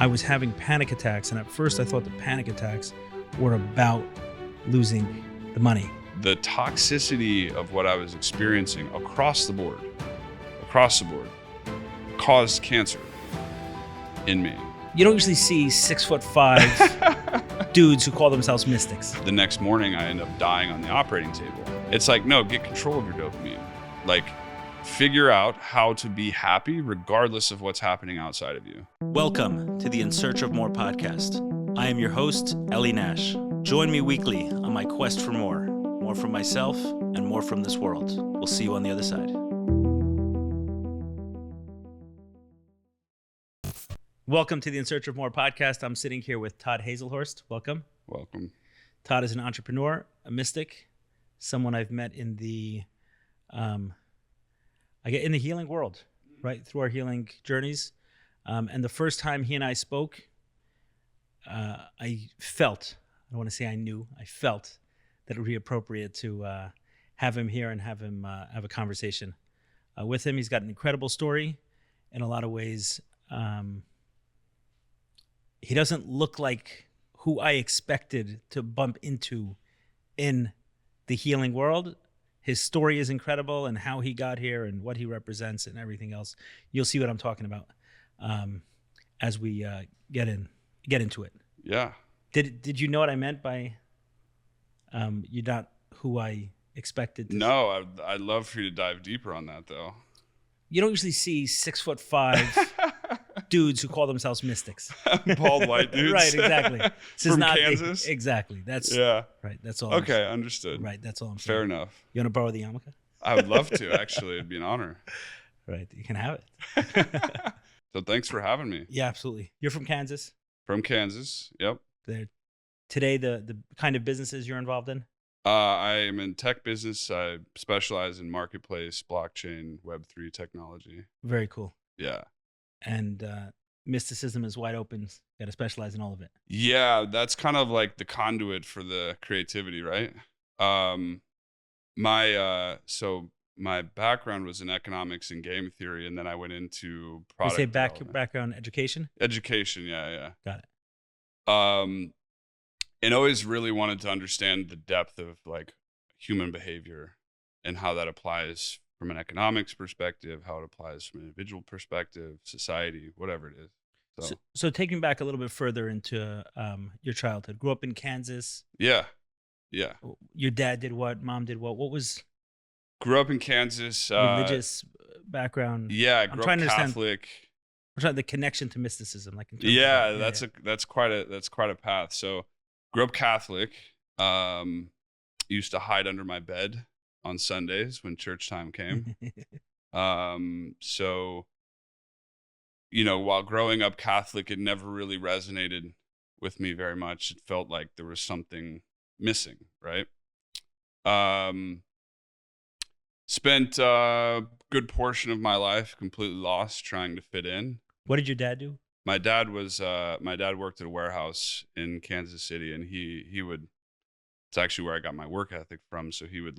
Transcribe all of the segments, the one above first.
I was having panic attacks, and at first I thought the panic attacks were about losing the money. The toxicity of what I was experiencing across the board, caused cancer in me. You don't usually see 6'5" dudes who call themselves mystics. The next morning, I end up dying on the operating table. It's like, no, get control of your dopamine. Like, figure out how to be happy regardless of what's happening outside of you. Welcome to the In Search of More podcast. I am your host, Eli Nash. Join me weekly on my quest for more from myself and more from this world. We'll see you on the other side. Welcome to the In Search of More podcast. I'm sitting here with Todd Haselhorst. Welcome. Welcome. Todd is an entrepreneur, a mystic, someone I've met in the healing world, right? Through our healing journeys. And the first time he and I spoke, I felt that it would be appropriate to have him here and have a conversation with him. He's got an incredible story in a lot of ways. He doesn't look like who I expected to bump into in the healing world. His story is incredible, and how he got here and what he represents and everything else. You'll see what I'm talking about as we get into it. Yeah. Did you know what I meant by you're not who I expected? No, I'd love for you to dive deeper on that, though. You don't usually see 6'5" dudes who call themselves mystics. Bald white dudes. Right, exactly. From Kansas? Exactly. That's yeah. Right. That's all. Okay, understood. Right. That's all I'm saying. Fair enough. You want to borrow the yarmulke? I would love to, actually. It'd be an honor. Right. You can have it. So thanks for having me. Yeah, absolutely. You're from Kansas? From Kansas, yep. Today, the kind of businesses you're involved in? I am in tech business. I specialize in marketplace, blockchain, Web3 technology. Very cool. Yeah. And mysticism is wide open. You got to specialize in all of it. Yeah, that's kind of like the conduit for the creativity, right? My background was in economics and game theory, and then I went into product. You say background education? Education, yeah. Got it. And always really wanted to understand the depth of like human behavior and how that applies from an economics perspective, how it applies from an individual perspective, society, whatever it is. So take me back a little bit further into your childhood. Grew up in Kansas. Yeah. Your dad did what? Mom did what? What was? Grew up in Kansas. Religious background. Yeah, grew up Catholic. I'm trying the connection to mysticism, like. That's quite a path. So, grew up Catholic. Used to hide under my bed on Sundays when church time came. So, while growing up Catholic, it never really resonated with me very much. It felt like there was something missing, right? Spent a good portion of my life completely lost trying to fit in. What did your dad do? My dad worked at a warehouse in Kansas City, and he would. It's actually where I got my work ethic from. So he would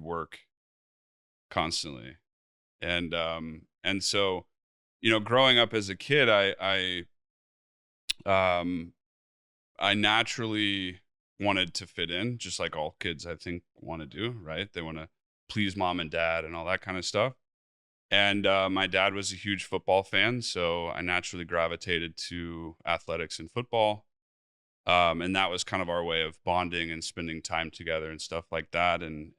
work constantly, and so, growing up as a kid, I naturally wanted to fit in, just like all kids I think want to do, right? They want to please mom and dad and all that kind of stuff. And my dad was a huge football fan, so I naturally gravitated to athletics and football. And that was kind of our way of bonding and spending time together and stuff like that. And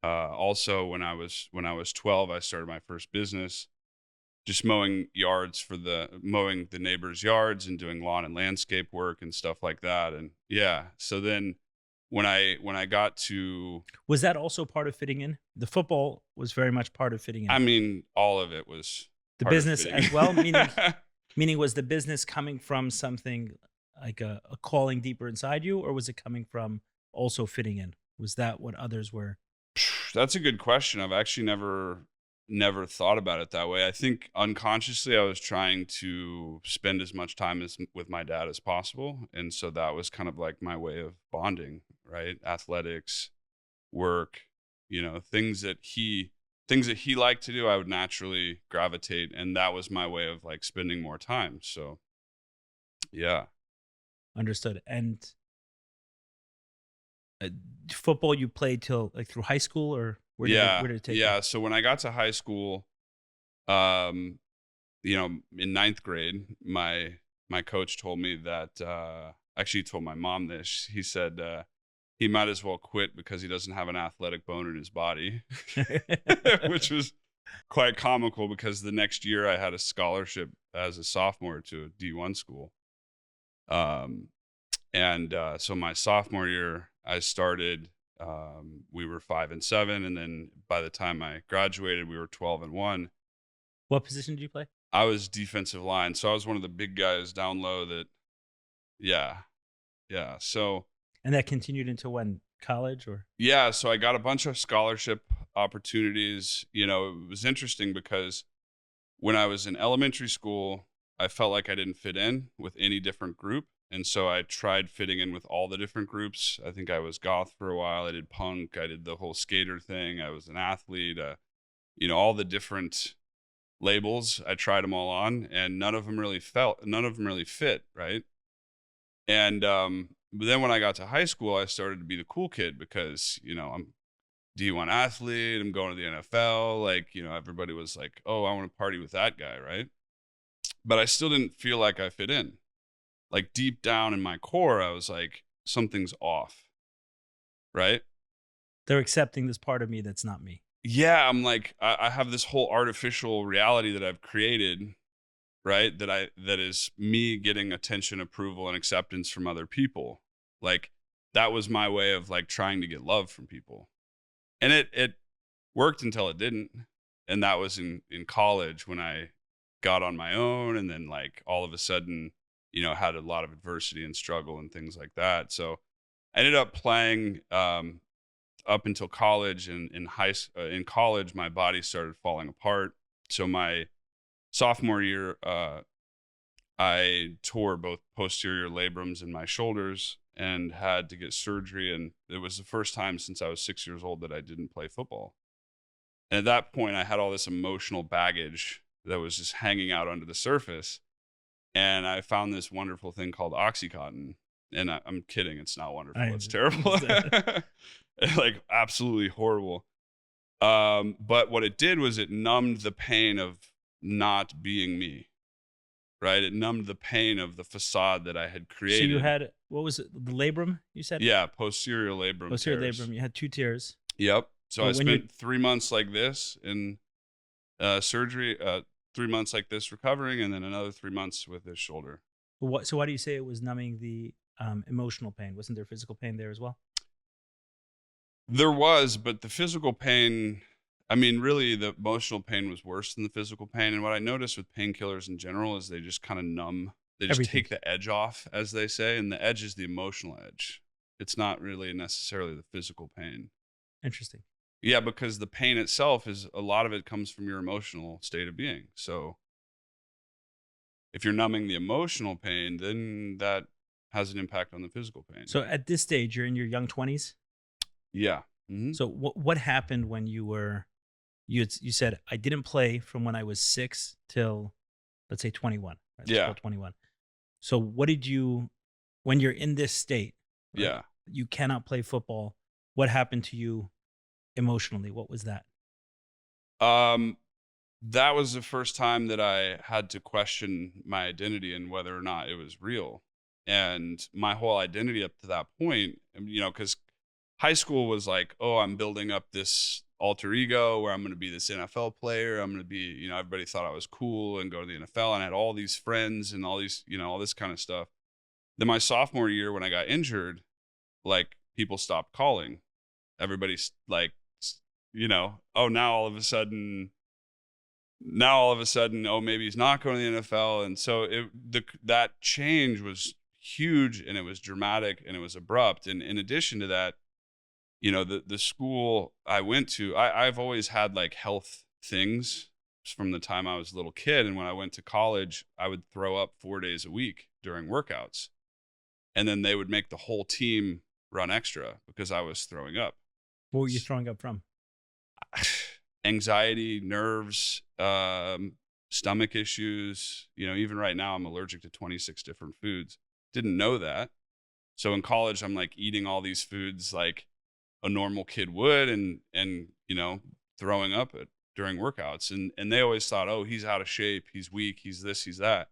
also when I was 12, I started my first business, just mowing the neighbors' yards and doing lawn and landscape work and stuff like that. And yeah, so then when I got to... Was that also part of fitting in? The football was very much part of fitting in. I mean, all of it was the business as well, meaning was the business coming from something like a calling deeper inside you, or was it coming from also fitting in? Was that what others were? That's a good question. I've actually never thought about it that way. I think unconsciously I was trying to spend as much time with my dad as possible. And so that was kind of like my way of bonding, right? Athletics, work, things that he things that he liked to do, I would naturally gravitate. And that was my way of like spending more time. So yeah. Understood. And football you played till like through high school, or where did it take you? Yeah. So when I got to high school, in ninth grade, my coach told me that, actually he told my mom this. He said, he might as well quit because he doesn't have an athletic bone in his body, which was quite comical because the next year I had a scholarship as a sophomore to a D1 school. So my sophomore year I started, we were 5-7. And then by the time I graduated, we were 12-1. What position did you play? I was defensive line. So I was one of the big guys down low that, yeah. So. And that continued into when? College or? Yeah. So I got a bunch of scholarship opportunities. It was interesting because when I was in elementary school, I felt like I didn't fit in with any different group. And so I tried fitting in with all the different groups. I think I was goth for a while. I did punk. I did the whole skater thing. I was an athlete, all the different labels. I tried them all on, and none of them really fit. Right. And, but then when I got to high school, I started to be the cool kid because, I'm D1 athlete. I'm going to the NFL. Like, everybody was like, oh, I want to party with that guy. Right. But I still didn't feel like I fit in. Like deep down in my core, I was like, something's off. Right. They're accepting this part of me that's not me. Yeah. I'm like, I have this whole artificial reality that I've created, right? That is me getting attention, approval, and acceptance from other people. Like that was my way of like trying to get love from people. And it worked until it didn't. And that was in college when I got on my own, and then like all of a sudden, had a lot of adversity and struggle and things like that. So I ended up playing up until college, and in college, my body started falling apart. So my sophomore year, I tore both posterior labrums in my shoulders and had to get surgery. And it was the first time since I was 6 years old that I didn't play football. And at that point, I had all this emotional baggage that was just hanging out under the surface. And I found this wonderful thing called Oxycontin. And I'm kidding. It's not wonderful. It's terrible. Like absolutely horrible. But what it did was it numbed the pain of not being me. Right. It numbed the pain of the facade that I had created. So you had, what was it? The labrum, you said? Yeah. Posterior labrum. Posterior labrum. You had 2 tears. Yep. So I spent 3 months like this in surgery, 3 months like this recovering, and then another 3 months with this shoulder. So why do you say it was numbing the emotional pain? Wasn't there physical pain there as well? There was, but the physical pain, I mean, really the emotional pain was worse than the physical pain. And what I noticed with painkillers in general is they just kind of numb. They just take the edge off, as they say, and the edge is the emotional edge. It's not really necessarily the physical pain. Interesting. Yeah, because the pain itself is, a lot of it comes from your emotional state of being. So if you're numbing the emotional pain, then that has an impact on the physical pain. So at this stage, you're in your young 20s? Yeah. Mm-hmm. So what happened when you said, I didn't play from when I was 6 till, let's say 21. Right? Yeah. 21. So what did you, when you're in this state, right, yeah, you cannot play football, what happened to you emotionally? What was that? That was the first time that I had to question my identity and whether or not it was real. And my whole identity up to that point, because high school was like, oh, I'm building up this alter ego where I'm going to be this NFL player. I'm going to be, everybody thought I was cool and go to the NFL, and I had all these friends and all these, all this kind of stuff. Then my sophomore year, when I got injured, like people stopped calling. Everybody's like, oh, now all of a sudden, oh, maybe he's not going to the NFL. And so that change was huge, and it was dramatic, and it was abrupt. And in addition to that, the school I went to, I've always had like health things from the time I was a little kid. And when I went to college, I would throw up 4 days a week during workouts. And then they would make the whole team run extra because I was throwing up. What were you throwing up from? anxiety, nerves, stomach issues. Even right now I'm allergic to 26 different foods. Didn't know that. So in college, I'm like eating all these foods like a normal kid would, and throwing up during workouts. And they always thought, oh, he's out of shape, he's weak, he's this, he's that.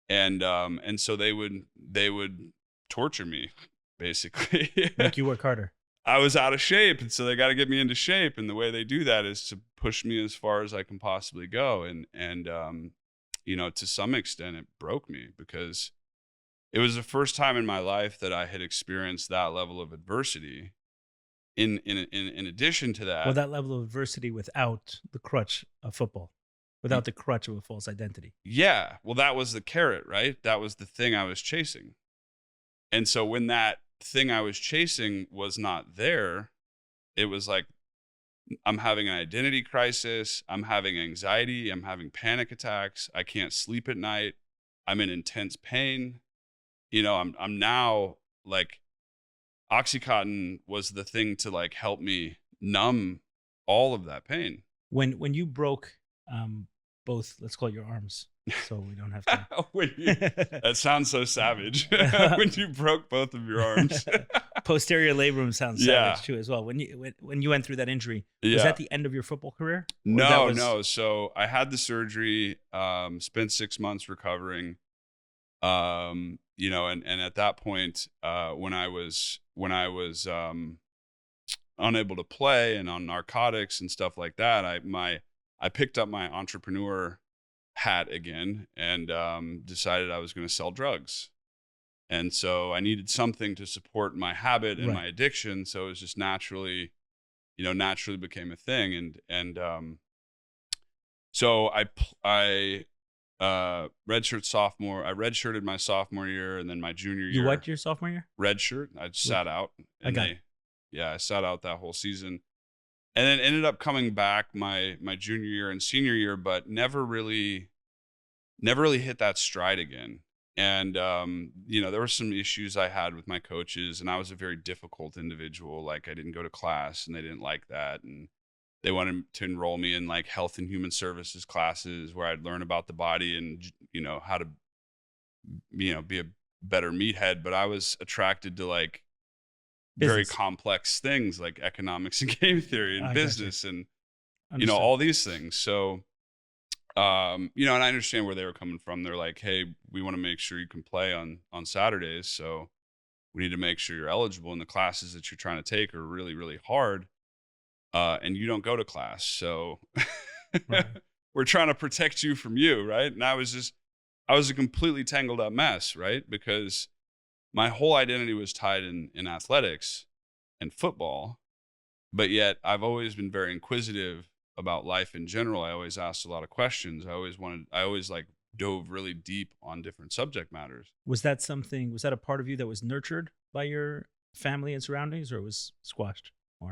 And so they would torture me, basically. Make you work harder. I was out of shape, and so they got to get me into shape. And the way they do that is to push me as far as I can possibly go. And to some extent, it broke me, because it was the first time in my life that I had experienced that level of adversity. In addition to that, Well, that level of adversity without the crutch of football, without the crutch of a false identity. yeah, well, that was the carrot, right? That was the thing I was chasing. And so when that thing I was chasing was not there, it was like, I'm having an identity crisis. I'm having anxiety. I'm having panic attacks. I can't sleep at night. I'm in intense pain. I'm now like, Oxycontin was the thing to like help me numb all of that pain. When you broke both, let's call it your arms, so we don't have to. That sounds so savage. When you broke both of your arms. Posterior labrum sounds savage too as well. When you went through that injury, was that the end of your football career? No. So I had the surgery, spent 6 months recovering. And at that point, when I was unable to play and on narcotics and stuff like that, I picked up my entrepreneur hat again and decided I was going to sell drugs. And so I needed something to support my habit and my addiction. So it was just naturally became a thing. And so I redshirted my sophomore year, and then my junior year. You what your sophomore year? Redshirt. I sat out. I sat out that whole season, and then ended up coming back my junior year and senior year, but never really hit that stride again. And there were some issues I had with my coaches, and I was a very difficult individual. Like, I didn't go to class, and they didn't like that, and they wanted to enroll me in like health and human services classes where I'd learn about the body and, how to, be a better meathead. But I was attracted to like very complex things like economics and game theory and business and, all these things. So, and I understand where they were coming from. They're like, hey, we want to make sure you can play on Saturdays. So we need to make sure you're eligible, and the classes that you're trying to take are really, really hard. And you don't go to class. So we're trying to protect you from you. Right. And I was a completely tangled up mess. Right. Because my whole identity was tied in athletics and football. But yet I've always been very inquisitive about life in general. I always asked a lot of questions. I always like dove really deep on different subject matters. Was that a part of you that was nurtured by your family and surroundings, or it was squashed more?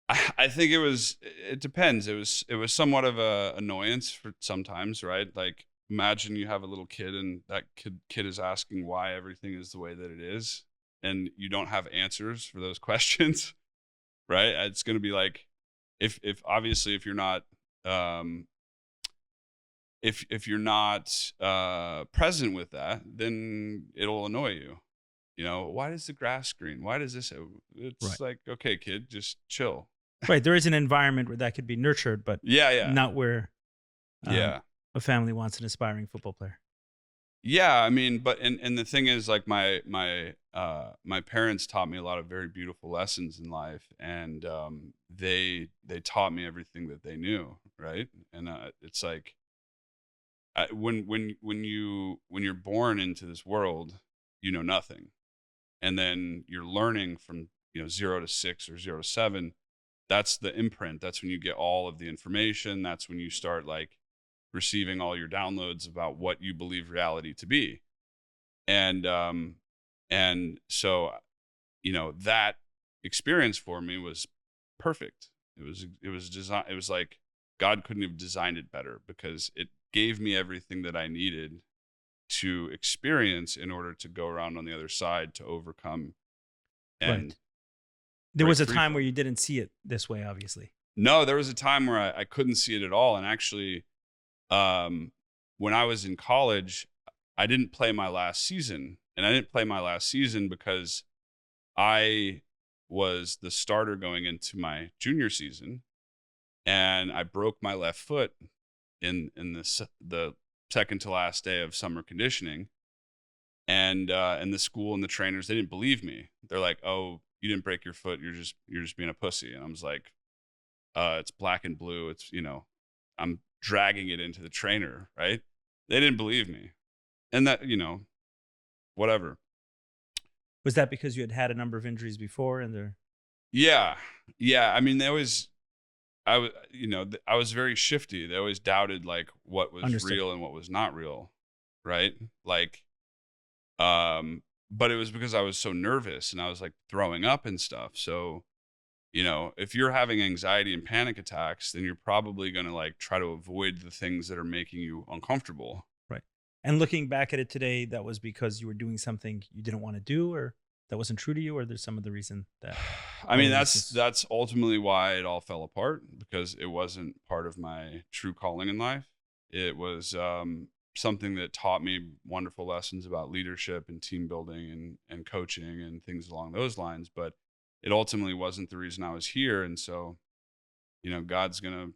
I think it depends. It was somewhat of a annoyance for sometimes, right? Like, imagine you have a little kid, and that kid is asking why everything is the way that it is, and you don't have answers for those questions, right? It's going to be like, if obviously if you're not if you're not present with that, then it'll annoy you. Why does the grass green? Why does this? It's like, okay, kid, just chill. Right. There is an environment where that could be nurtured, but not where a family wants an aspiring football player. Yeah. I mean, but, and the thing is, like, my parents taught me a lot of very beautiful lessons in life, and they taught me everything that they knew. Right. And it's like, when you're born into this world, you know nothing. And then you're learning from 0 to 6 or 0 to 7. That's the imprint. That's when you get all of the information. That's when you start like receiving all your downloads about what you believe reality to be. And so that experience for me was perfect. It was design. It was like God couldn't have designed it better, because it gave me everything that I needed to experience in order to go around on the other side to overcome. And there was a time where you didn't see it this way, obviously. No, there was a time where I couldn't see it at all. And actually, when I was in college, I didn't play my last season. And I didn't play my last season because I was the starter going into my junior season. And I broke my left foot in the second to last day of summer conditioning. And the school and the trainers, they didn't believe me. They're like, "Oh, you didn't break your foot. You're just being a pussy." And I was like, "It's black and blue. It's, I'm dragging it into the trainer, right?" They didn't believe me. And that, whatever. Was that because you had had a number of injuries before and they're... Yeah. Yeah. I mean, I was very shifty. They always doubted like what was Understood. real and what was not real. Right. Like, but it was because I was so nervous and I was like throwing up and stuff. So, if you're having anxiety and panic attacks, then you're probably going to like try to avoid the things that are making you uncomfortable. Right. And looking back at it today, that was because you were doing something you didn't want to do, or that wasn't true to you, or there's some other reason that... I mean, that's ultimately why it all fell apart, because it wasn't part of my true calling in life. It was something that taught me wonderful lessons about leadership and team building and coaching and things along those lines. But it ultimately wasn't the reason I was here. And so, God's going to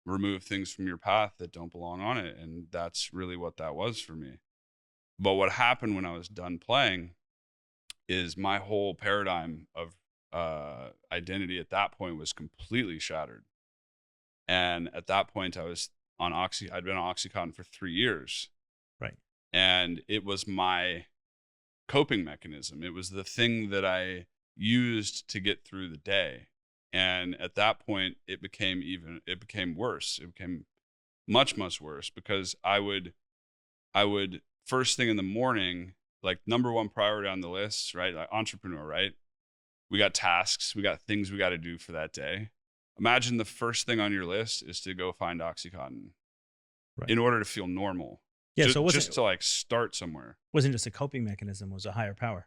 remove things from your path that don't belong on it. And that's really what that was for me. But what happened when I was done playing is my whole paradigm of identity at that point was completely shattered. And at that point I was on I'd been on Oxycontin for 3 years. Right. And it was my coping mechanism. It was the thing that I used to get through the day. And at that point it became worse. It became much, much worse, because I would first thing in the morning, like number one priority on the list, right? Like entrepreneur, right? We got tasks, we got things we got to do for that day. Imagine the first thing on your list is to go find Oxycontin, right, in order to feel normal. Yeah. Just, So it wasn't just to like start somewhere. wasn't just a coping mechanism, it was a higher power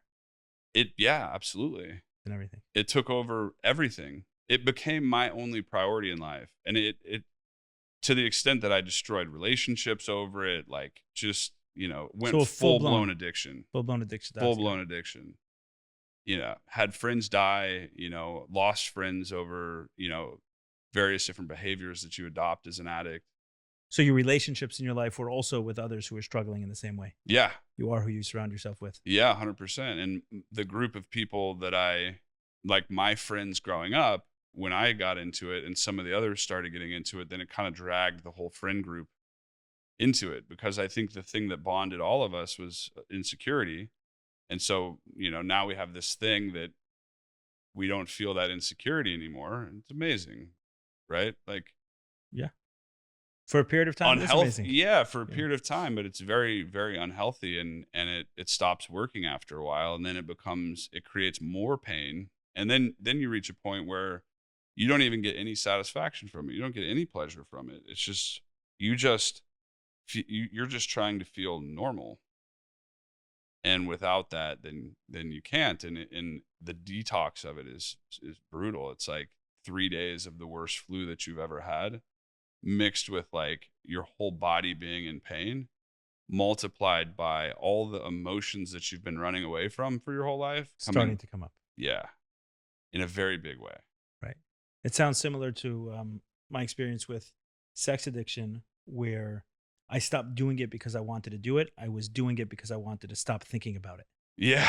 Yeah, absolutely. and everything. It took over everything. It became my only priority in life. And it to the extent that I destroyed relationships over it, like just, went So full-blown addiction. Full-blown addiction. Full-blown addiction. Had friends die, lost friends over, various different behaviors that you adopt as an addict. So your relationships in your life were also with others who were struggling in the same way. Yeah. You are who you surround yourself with. Yeah, 100%. And the group of people that like my friends growing up, when I got into it and some of the others started getting into it, then it kind of dragged the whole friend group into it, because I think the thing that bonded all of us was insecurity. And so, now we have this thing that we don't feel that insecurity anymore. It's amazing, right? Like, yeah, for a period of time, it's amazing. Yeah, for a period of time, but it's very, very unhealthy, and it stops working after a while, and then it creates more pain, and then you reach a point where you don't even get any satisfaction from it. You don't get any pleasure from it. It's just you're just trying to feel normal. And without that, then you can't. And the detox of it is brutal. It's like 3 days of the worst flu that you've ever had, mixed with like your whole body being in pain, multiplied by all the emotions that you've been running away from for your whole life starting to come up. Yeah, in a very big way. Right. It sounds similar to my experience with sex addiction, where I stopped doing it because I wanted to do it. I was doing it because I wanted to stop thinking about it. Yeah,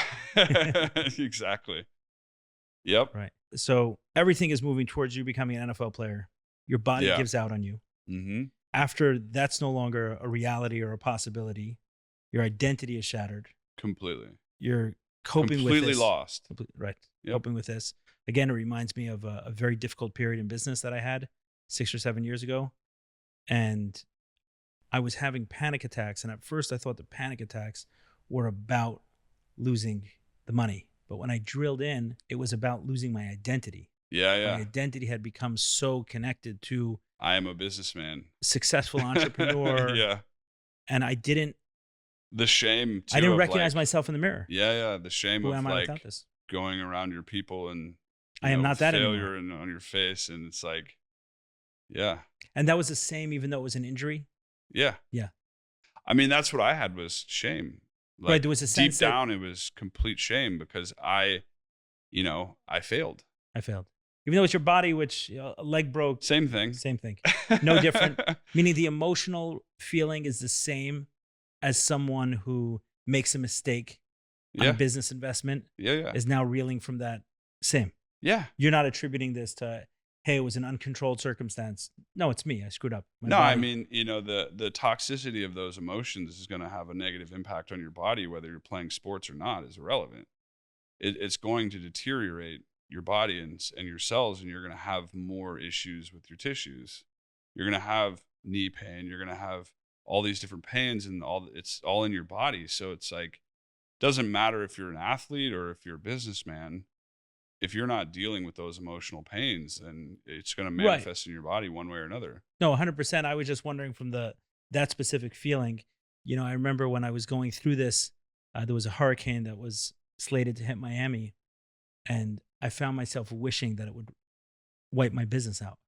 exactly. Yep. Right. So everything is moving towards you becoming an NFL player. Your body gives out on you. Mm-hmm. After that's no longer a reality or a possibility, your identity is shattered. Completely. You're coping with this. Completely lost. Right. Yep. Coping with this. Again, it reminds me of a very difficult period in business that I had 6 or 7 years ago. And I was having panic attacks. And at first I thought the panic attacks were about losing the money. But when I drilled in, it was about losing my identity. Yeah. My identity had become so connected to I am a businessman, successful entrepreneur. Yeah. And I didn't. The shame too. I didn't recognize myself in the mirror. Yeah. The shame Who of am I like without this? going around your people and I am not that failure anymore. on your face, and it's like Yeah. And that was the same, even though it was an injury. Yeah. Yeah. I mean, that's what I had was shame. Right. Like There was a deep sense that down, it was complete shame because I failed. I failed, even though it's your body, which a leg broke. Same thing. Same thing. No different. Meaning the emotional feeling is the same as someone who makes a mistake on a Yeah. business investment Yeah. is now reeling from that. Same. Yeah. You're not attributing this to, hey, it was an uncontrolled circumstance. No, it's me. I screwed up. My No, I body- mean, the toxicity of those emotions is going to have a negative impact on your body, whether you're playing sports or not, is irrelevant. It's going to deteriorate your body and your cells, and you're going to have more issues with your tissues. You're going to have knee pain. You're going to have all these different pains, and it's all in your body. So it's like, doesn't matter if you're an athlete or if you're a businessman. If you're not dealing with those emotional pains, then it's going to manifest in your body one way or another. No, 100%. I was just wondering from that specific feeling. I remember when I was going through this, there was a hurricane that was slated to hit Miami, and I found myself wishing that it would wipe my business out,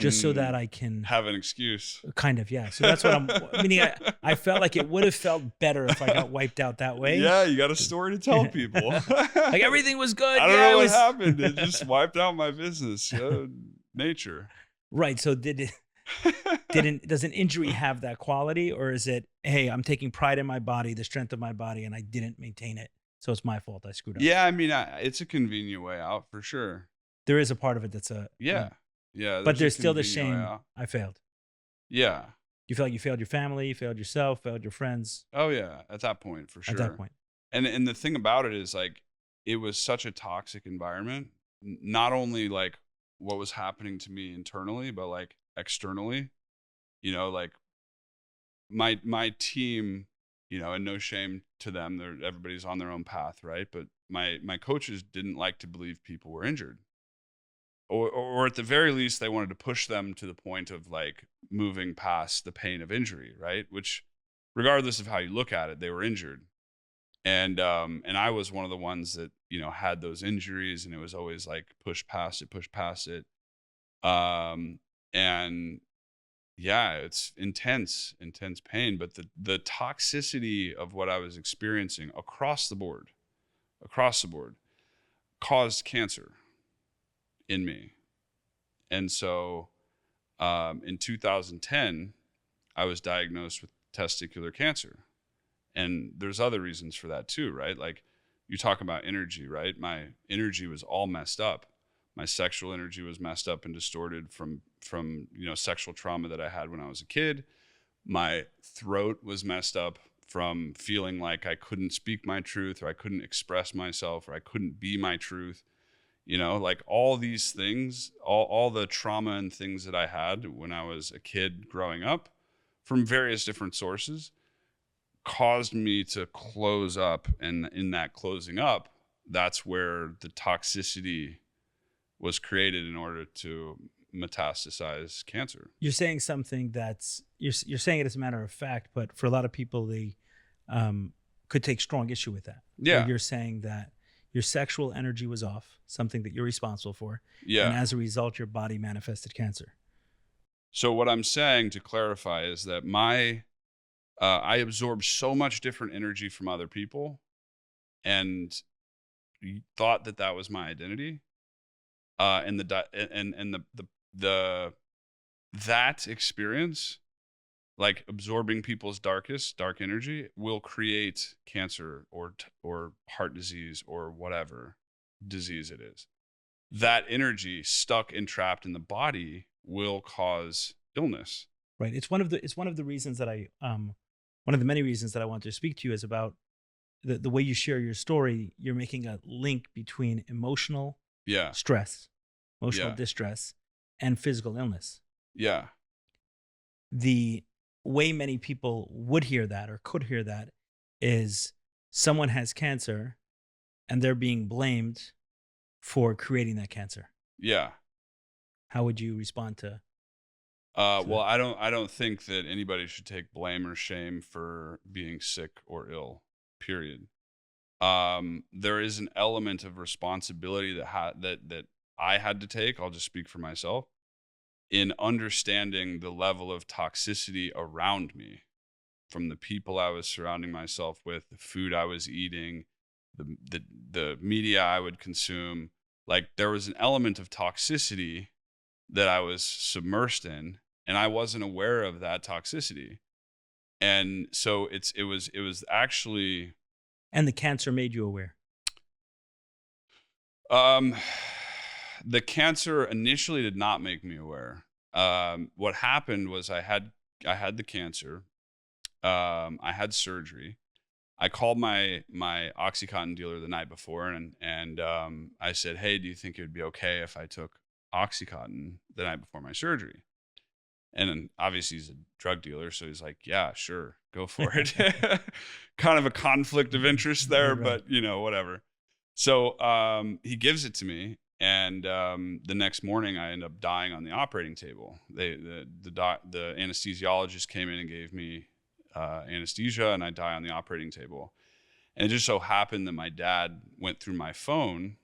just so that I can have an excuse. kind of, yeah. So that's what I'm meaning. I felt like it would have felt better if I got wiped out that way. Yeah, you got a story to tell people. Like everything was good. I don't yeah, know it what was... happened. It just wiped out my business. Nature. Right. So does an injury have that quality, or is it, hey, I'm taking pride in my body, the strength of my body, and I didn't maintain it, so it's my fault, I screwed up? Yeah, I mean, it's a convenient way out for sure. There is a part of it that's yeah. But there's still the convenient way shame. out. I failed. Yeah. You feel like you failed your family, you failed yourself, failed your friends. Oh yeah, at that point for sure. At that point. And the thing about it is, like, it was such a toxic environment. Not only like what was happening to me internally, but like externally. Like my team, and no shame to them. Everybody's on their own path, right? But my coaches didn't like to believe people were injured. Or at the very least, they wanted to push them to the point of like moving past the pain of injury, right? Which, regardless of how you look at it, they were injured. And I was one of the ones that, had those injuries, and it was always like push past it. And yeah, it's intense pain, but the toxicity of what I was experiencing across the board caused cancer in me. And so in 2010, I was diagnosed with testicular cancer. And there's other reasons for that too, right? Like, you talk about energy, right? My energy was all messed up. My sexual energy was messed up and distorted from sexual trauma that I had when I was a kid. My throat was messed up from feeling like I couldn't speak my truth, or I couldn't express myself, or I couldn't be my truth. Like all these things, all the trauma and things that I had when I was a kid growing up from various different sources caused me to close up. And in that closing up, that's where the toxicity was created in order to metastasize cancer. You're saying something that's, you're saying it as a matter of fact, but for a lot of people, they could take strong issue with that. Yeah. Where you're saying that your sexual energy was off, something that you're responsible for. Yeah. And as a result, your body manifested cancer. So what I'm saying, to clarify, is that I absorbed so much different energy from other people and thought that was my identity. And that experience, like absorbing people's dark energy, will create cancer or heart disease or whatever disease it is. That energy stuck and trapped in the body will cause illness. Right. It's one of the reasons that one of the many reasons that I want to speak to you is about the way you share your story. You're making a link between emotional stress, emotional distress, and physical illness. Yeah. The way many people would hear that or could hear that is someone has cancer and they're being blamed for creating that cancer. Yeah. How would you respond to? Well, I don't think that anybody should take blame or shame for being sick or ill, period. There is an element of responsibility that I had to take. I'll just speak for myself. in understanding the level of toxicity around me, from the people I was surrounding myself with, the food I was eating, the media I would consume. Like, there was an element of toxicity that I was submersed in, and I wasn't aware of that toxicity. And so it was actually, And the cancer made you aware. the cancer initially did not make me aware. What happened was I had the cancer. I had surgery. I called my OxyContin dealer the night before, and I said, "Hey, do you think it would be okay if I took OxyContin the night before my surgery?" And then obviously he's a drug dealer, so he's like, "Yeah, sure, go for it." Kind of a conflict of interest there, Right. but whatever. So he gives it to me, and the next morning I end up dying on the operating table. The anesthesiologist came in and gave me anesthesia, and I die on the operating table. And it just so happened that my dad went through my phone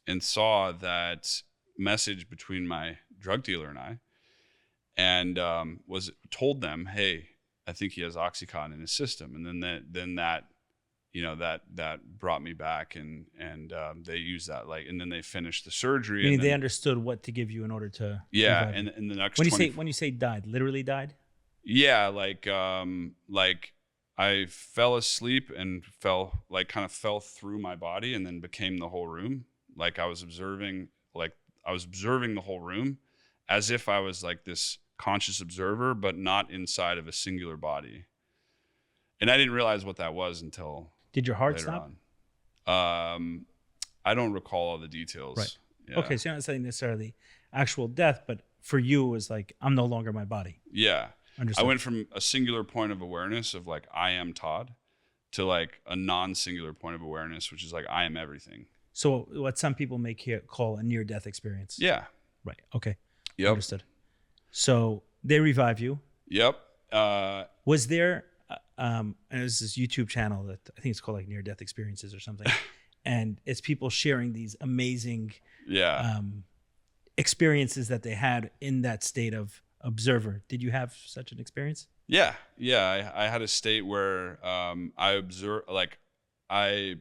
and saw that message between my drug dealer and I, and told them, "Hey, I think he has OxyContin in his system." And then that brought me back, and they used that, like, and then they finished the surgery. Meaning and they then, understood what to give you in order to yeah, revive you. and in the next When you say died, literally died? yeah, like I fell asleep and kind of fell through my body and then became the whole room. Like I was observing the whole room as if I was like this conscious observer, but not inside of a singular body. And I didn't realize what that was until Did your heart later stop? on. I don't recall all the details. Right. Yeah. Okay, so you're not saying necessarily actual death, but for you it was like, I'm no longer my body. Yeah. Understood. I went from a singular point of awareness of like, I am Todd, to like a non-singular point of awareness, which is like, I am everything. So what some people call a near-death experience. Yeah. Right. Okay. Yep. Understood. So they revive you. Yep. Was there, and there's this YouTube channel that I think it's called like Near-Death Experiences or something, and it's people sharing these amazing experiences that they had in that state of observer. Did you have such an experience? Yeah. I had a state where I observed, like I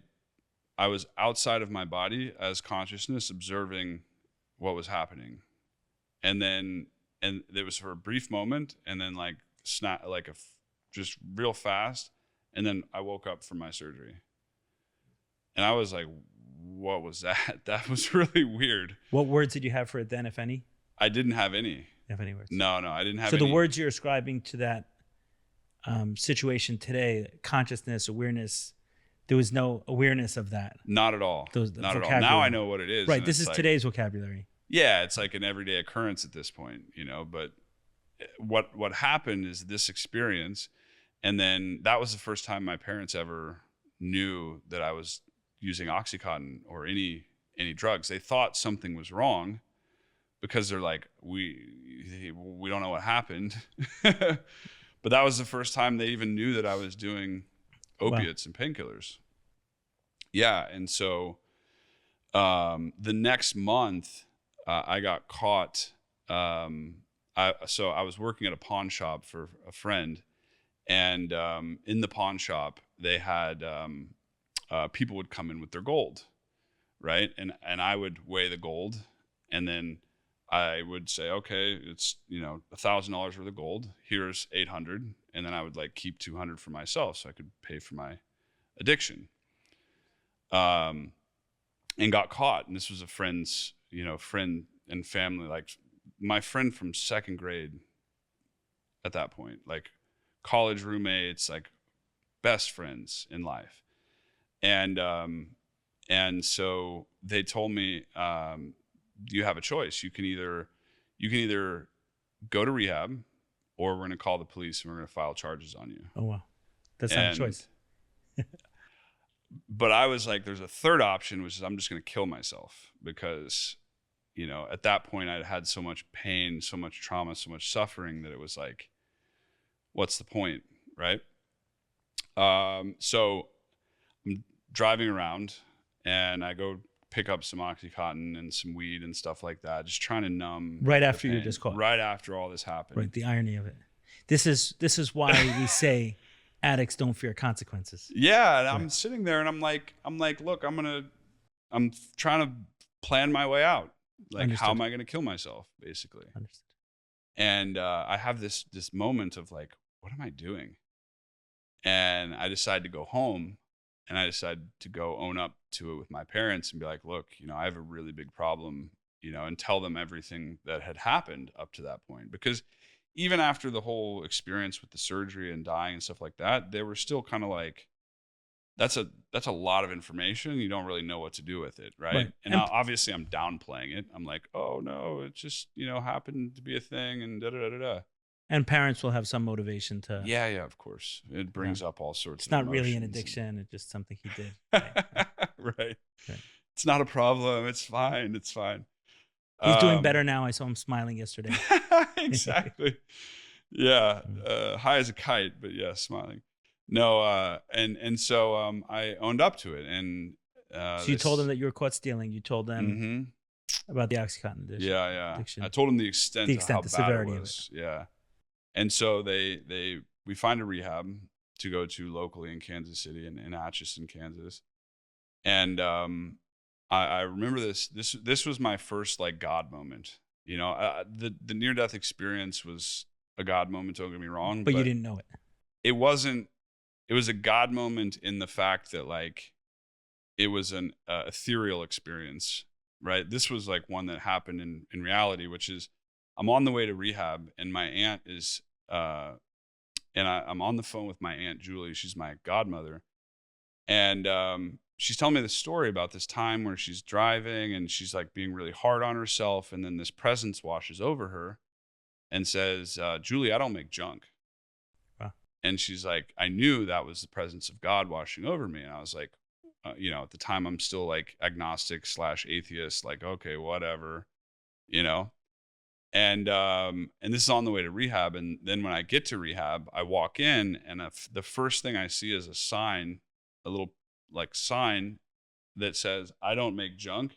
was outside of my body as consciousness, observing what was happening, and it was for a brief moment, and then like snap, like just real fast, and then I woke up from my surgery, and I was like, "What was that?" That was really weird. What words did you have for it then, if any? I didn't have any. If any words? No, I didn't have so any. The words you're ascribing to that situation today, consciousness, awareness, there was no awareness of that. Not at all. Not at all. Now I know what it is. Right. This is like, today's vocabulary. Yeah, it's like an everyday occurrence at this point, but what happened is this experience, and then that was the first time my parents ever knew that I was using OxyContin or any drugs. They thought something was wrong because they're like, we don't know what happened. But that was the first time they even knew that I was doing opiates and painkillers. Yeah, and so the next month I got caught. So I was working at a pawn shop for a friend, and in the pawn shop they had people would come in with their gold, right? And I would weigh the gold, and then I would say, okay, it's $1,000 worth of gold. Here's 800, and then I would like keep 200 for myself so I could pay for my addiction. And got caught, and this was a friend's, friend and family, like my friend from second grade at that point, like college roommates, like best friends in life. And so they told me, you have a choice. You can either go to rehab, or we're going to call the police and we're going to file charges on you. Oh, wow. That's not a choice. But I was like, there's a third option, which is I'm just going to kill myself, because, at that point I had so much pain, so much trauma, so much suffering that it was like, what's the point, right? So I'm driving around, and I go pick up some Oxycontin and some weed and stuff like that, just trying to numb Right the after you're pain. just caught. Right after all this happened. Right. The irony of it. This is why we say addicts don't fear consequences. Yeah. And I'm sitting there and I'm like, look, I'm trying to plan my way out. Like, Understood. how am I going to kill myself, basically? Understood. And I have this moment of like, what am I doing? And I decided to go home, and I decided to go own up to it with my parents and be like, look, I have a really big problem, and tell them everything that had happened up to that point. Because even after the whole experience with the surgery and dying and stuff like that, they were still kind of like, that's a lot of information. You don't really know what to do with it, right? And obviously I'm downplaying it. I'm like, oh no, it just, happened to be a thing and da da da da. And parents will have some motivation to. Yeah, of course. It brings up all sorts It's of not really an emotions addiction. It's just something he did. Right. Right. It's not a problem. It's fine. It's fine. He's doing better now. I saw him smiling yesterday. Exactly. Yeah. High as a kite, but yeah, smiling. No, and so I owned up to it. And so you told them that you were caught stealing. You told them about the Oxycontin addiction. Yeah. Addiction. I told them the extent of how the bad severity it was. Yeah. And so we find a rehab to go to locally in Kansas City, in Atchison, Kansas. And I remember this was my first like God moment. The near-death experience was a God moment, don't get me wrong. But you didn't know it. It wasn't. It was a God moment in the fact that like it was an ethereal experience, right? This was like one that happened in reality, which is I'm on the way to rehab, and my aunt is, and I'm on the phone with my Aunt Julie. She's my godmother. And she's telling me this story about this time where she's driving and she's like being really hard on herself. And then this presence washes over her and says, Julie, I don't make junk. Wow. And she's like, I knew that was the presence of God washing over me. And I was like, at the time I'm still like agnostic / atheist, like, okay, whatever, And this is on the way to rehab. And then when I get to rehab, I walk in, and the first thing I see is a sign, a little like sign that says, I don't make junk.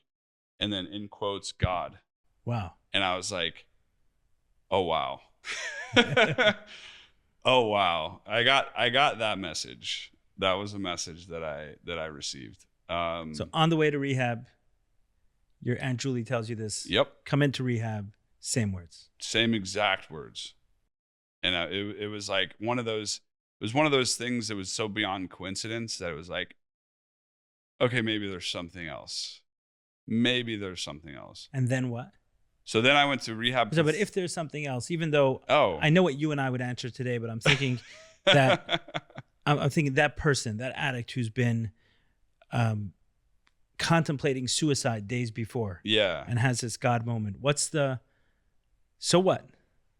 And then in quotes, God. Wow. And I was like, oh, wow. Oh, wow. I got that message. That was a message that I received. So on the way to rehab, your Aunt Julie tells you this. Yep. Come into rehab. Same words. Same exact words. And it was like one of those things that was so beyond coincidence that it was like, okay, maybe there's something else. Maybe there's something else. And then what? So then I went to rehab. So, but if there's something else, even though I know what you and I would answer today, but I'm thinking that I'm thinking that person, that addict who's been contemplating suicide days before, and has this God moment. So what?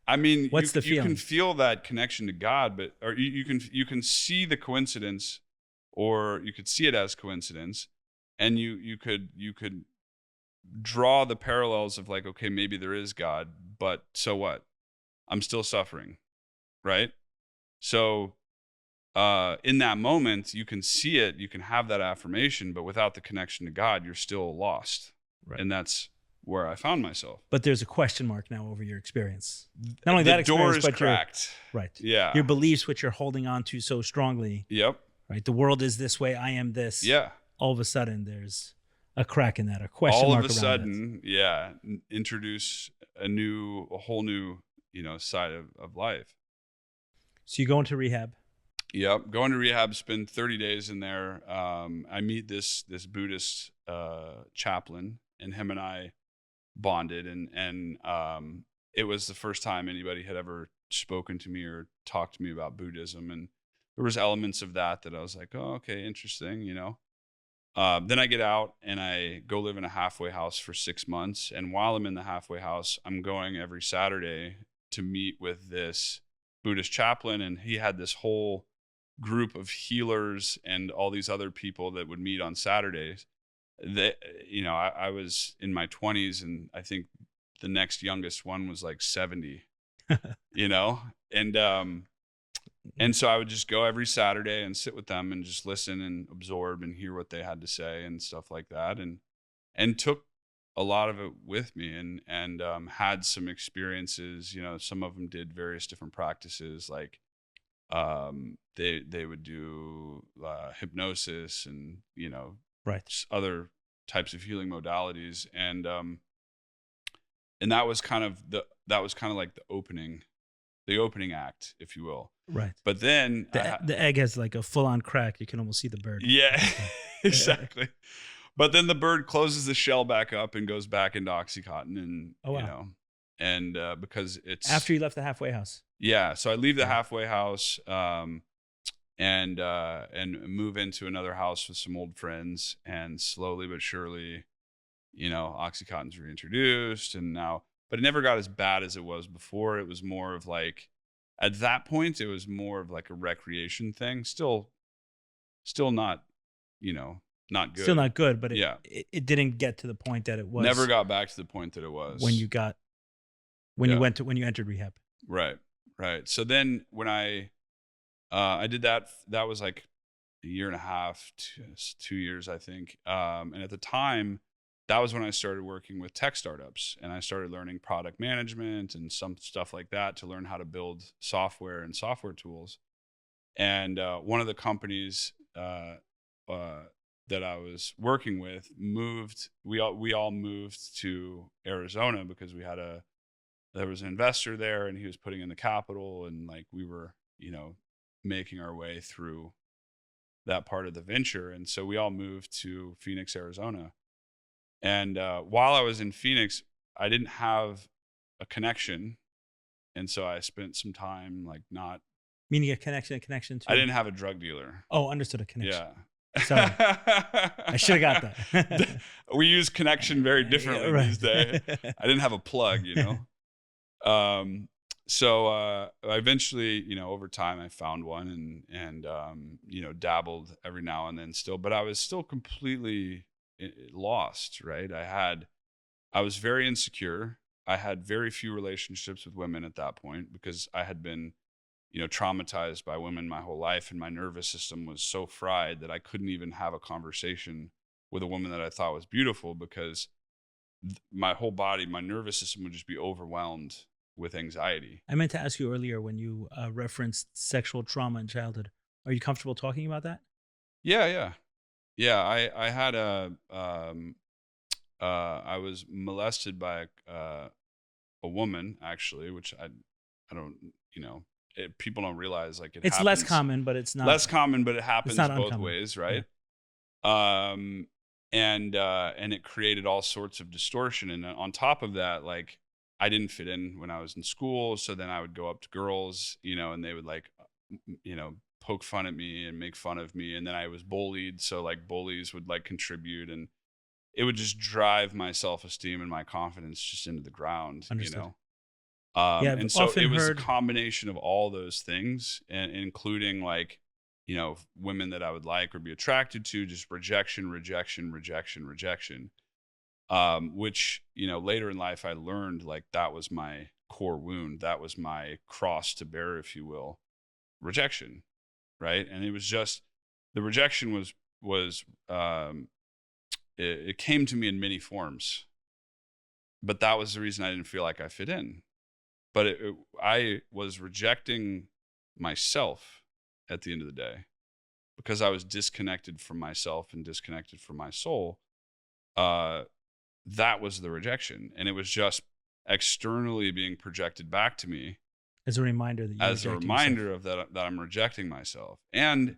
I mean, what's the feeling? You can feel that connection to God, or you can see the coincidence, or you could see it as coincidence, and you could draw the parallels of like, okay, maybe there is God, but so what? I'm still suffering, right? So in that moment, you can see it, you can have that affirmation, but without the connection to God, you're still lost. Right. And that's where I found myself. But there's a question mark now over your experience. Not only that experience, door is but cracked. Right. Yeah. Your beliefs, which you're holding on to so strongly. Yep. Right. The world is this way. I am this. Yeah. All of a sudden, there's a crack in that, a question mark around it. All of a sudden, yeah, introduce a whole new, side of life. So you go into rehab. Yep. Going to rehab, spend 30 days in there. I meet this Buddhist chaplain, and him and I bonded, and it was the first time anybody had ever spoken to me or talked to me about Buddhism, and there was elements of that I was like, oh, okay, interesting, Then I get out and I go live in a halfway house for 6 months, and while I'm in the halfway house, I'm going every Saturday to meet with this Buddhist chaplain, and he had this whole group of healers and all these other people that would meet on Saturdays. That I was in my 20s, and I think the next youngest one was like 70. And so I would just go every Saturday and sit with them and just listen and absorb and hear what they had to say and stuff like that. And and took a lot of it with me, and had some experiences. Some of them did various different practices, like they would do hypnosis and Right. other types of healing modalities, and that was kind of like the opening act, if you will. Right. But then The egg has like a full-on crack. You can almost see the bird. yeah, exactly. But then the bird closes the shell back up and goes back into Oxycontin, and Oh, wow. and because it's After you left the halfway house. yeah. So I leave the Yeah. halfway house, and move into another house with some old friends, and slowly but surely, Oxycontin's reintroduced, and now, but it never got as bad as it was before. It was more of like, at that point, it was more of like a recreation thing. Still not, not good. Still not good, but Yeah. it didn't get to the point that it was. Never got back to the point that it was when you Yeah. when you entered rehab. Right. So then when I did that was like a year and a half, 2 years, I think. And at the time, that was when I started working with tech startups, and I started learning product management and some stuff like that to learn how to build software and software tools. And one of the companies that I was working with moved. We all moved to Arizona because there was an investor there, and he was putting in the capital, and like we were, making our way through that part of the venture. And so we all moved to Phoenix, Arizona. And while I was in Phoenix, I didn't have a connection. And so I spent some time like not. Meaning a connection to. I didn't have a drug dealer. Oh, understood, a connection. Yeah. Sorry. I should have got that. We use connection very differently Right. these days. I didn't have a plug, So I eventually, over time I found one, and dabbled every now and then still, but I was still completely lost, right? I was very insecure. I had very few relationships with women at that point because I had been, traumatized by women my whole life, and my nervous system was so fried that I couldn't even have a conversation with a woman that I thought was beautiful because my whole body, my nervous system would just be overwhelmed with anxiety. I meant to ask you earlier when you referenced sexual trauma in childhood. Are you comfortable talking about that? Yeah. I had I was molested by a woman, actually, which I don't, people don't realize, like, It's happens. less common, but it's not Less common, but it happens not both uncommon. ways, right? Yeah. And it created all sorts of distortion. And on top of that, like, I didn't fit in when I was in school. So then I would go up to girls, and they would like, poke fun at me and make fun of me. And then I was bullied. So like bullies would like contribute, and it would just drive my self-esteem and my confidence just into the ground, Understood. And I've so often it was heard- a combination of all those things, and including like, women that I would like or be attracted to, just rejection, which, later in life I learned like that was my core wound. That was my cross to bear, if you will, rejection. Right. And it was just, the rejection was it came to me in many forms, but that was the reason I didn't feel like I fit in. But I was rejecting myself at the end of the day because I was disconnected from myself and disconnected from my soul. That was the rejection. And it was just externally being projected back to me as a reminder that that I'm rejecting myself. And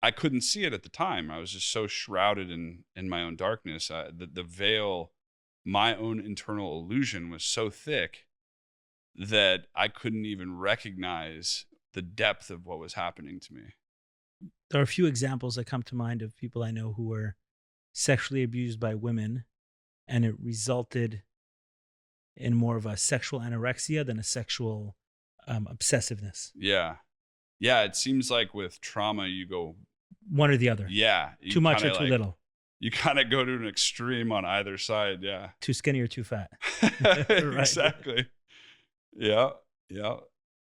I couldn't see it at the time. I was just so shrouded in my own darkness. The veil, my own internal illusion was so thick that I couldn't even recognize the depth of what was happening to me. There are a few examples that come to mind of people I know who were sexually abused by women, and it resulted in more of a sexual anorexia than a sexual obsessiveness. Yeah. It seems like with trauma, you go one or the other. Yeah. Too much or too little. You kind of go to an extreme on either side. Yeah. Too skinny or too fat. Exactly. Yeah.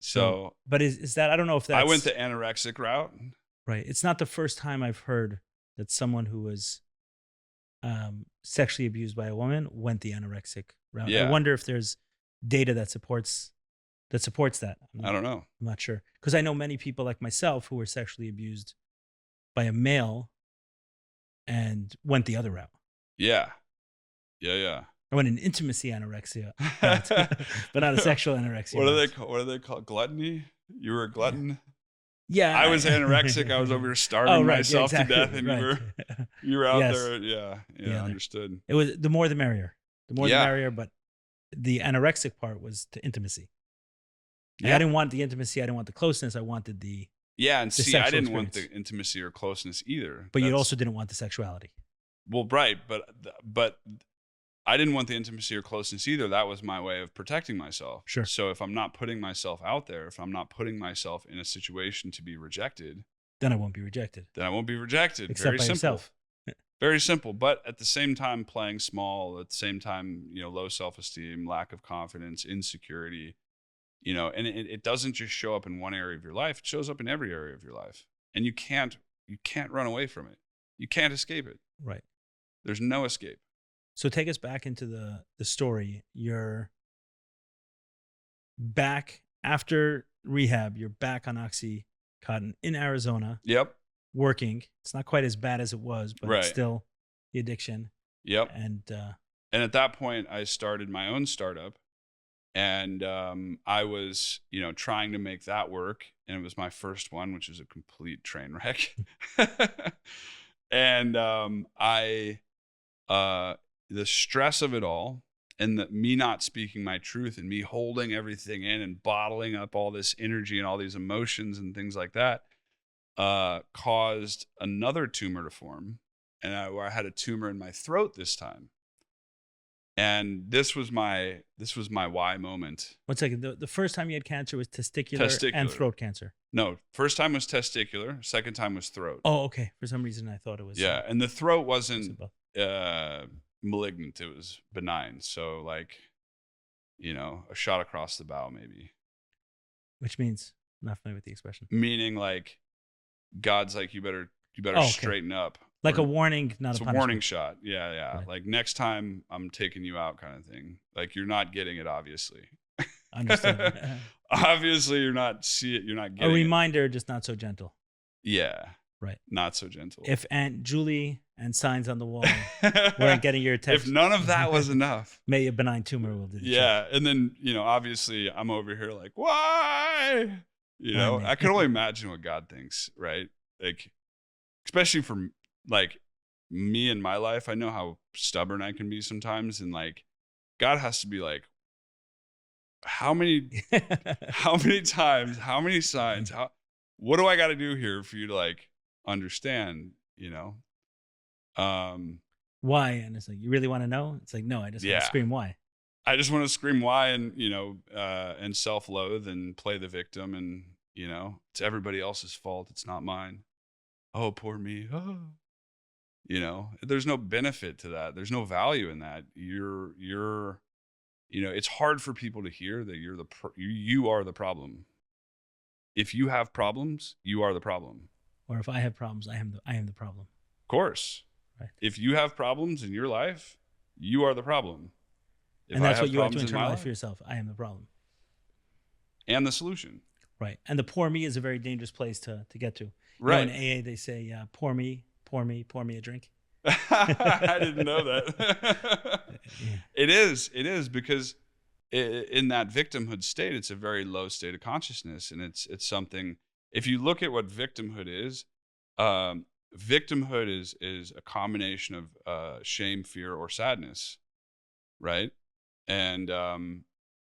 So, but is that, I don't know if that's. I went the anorexic route. Right. It's not the first time I've heard that someone who was sexually abused by a woman went the anorexic route. I Yeah. wonder if there's data that supports that. I don't know. I'm not sure, because I know many people like myself who were sexually abused by a male and went the other route. Yeah. Yeah. I went an intimacy anorexia route, but not a sexual anorexia. What do they call gluttony? You were a glutton. Yeah, I was anorexic. I was over here starving myself to death, and you were out there. Yeah, understood. It was the more the merrier. The more the merrier, but the anorexic part was to intimacy. Yeah. I didn't want the intimacy. I didn't want the closeness. I wanted the and the see, I didn't experience. want the intimacy or closeness either. But you also didn't want the sexuality. Well, right, but I didn't want the intimacy or closeness either. That was my way of protecting myself. Sure. So if I'm not putting myself out there, if I'm not putting myself in a situation to be rejected, then I won't be rejected. Except Very simple. yourself. Very simple. But at the same time, playing small. At the same time, low self-esteem, lack of confidence, insecurity. And it doesn't just show up in one area of your life. It shows up in every area of your life, and you can't run away from it. You can't escape it. Right. There's no escape. So take us back into the story. You're back after rehab. You're back on Oxycontin in Arizona. Yep. Working. It's not quite as bad as it was, but it's still the addiction. Yep. And at that point, I started my own startup, and I was, trying to make that work, and it was my first one, which was a complete train wreck. And the stress of it all, and me not speaking my truth, and me holding everything in and bottling up all this energy and all these emotions and things like that, caused another tumor to form, and where I had a tumor in my throat this time. And this was my why moment. 1 second. The first time you had cancer was testicular and throat cancer. No, first time was testicular. Second time was throat. Oh, okay. For some reason, I thought it was. Yeah, and the throat wasn't malignant. It was benign. So like, a shot across the bow maybe. Which means, I'm not familiar with the expression. Meaning like, God's like, you better straighten up. Like a warning, not a punishment. It's a warning shot. Yeah. Right. Like next time I'm taking you out kind of thing. Like you're not getting it, obviously. Understood. Obviously you're not getting a reminder, just not so gentle. Yeah. Right. Not so gentle. If Aunt Julie and signs on the wall weren't getting your attention. If none of that was enough. May a benign tumor will do the Yeah. trick. And then, obviously I'm over here like, why? I can only imagine what God thinks, right? Like, especially for like me in my life, I know how stubborn I can be sometimes. And like, God has to be like, how many times, how many signs, what do I got to do here for you to like understand, why? And it's like, you really want to know? It's like, no, I just want to scream why. I just want to scream why, and, and self-loathe and play the victim, and, it's everybody else's fault. It's not mine. Oh, poor me. Oh. There's no benefit to that. There's no value in that. It's hard for people to hear that you are the problem. If you have problems, you are the problem. Or if I have problems, I am the problem. Of course. Right. If you have problems in your life, you are the problem. And that's what you have to internalize for yourself. I am the problem. And the solution. Right. And the poor me is a very dangerous place to get to. Right. In AA, they say, pour me a drink. I didn't know that. Yeah. It is because in that victimhood state, it's a very low state of consciousness. And it's something, if you look at what victimhood is a combination of shame, fear, or sadness, right? And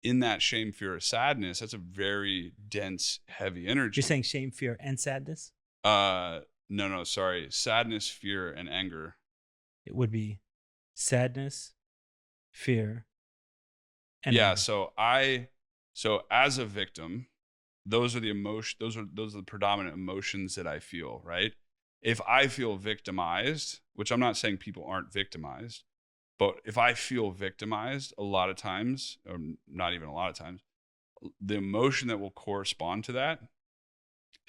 in that shame, fear, or sadness, that's a very dense, heavy energy. You're saying shame, fear, and sadness? No, sorry. Sadness, fear, and anger. It would be sadness, fear, and anger. Anger. So as a victim, those are the those are the predominant emotions that I feel, right? If I feel victimized, which I'm not saying people aren't victimized, but if I feel victimized a lot of times, or not even a lot of times, the emotion that will correspond to that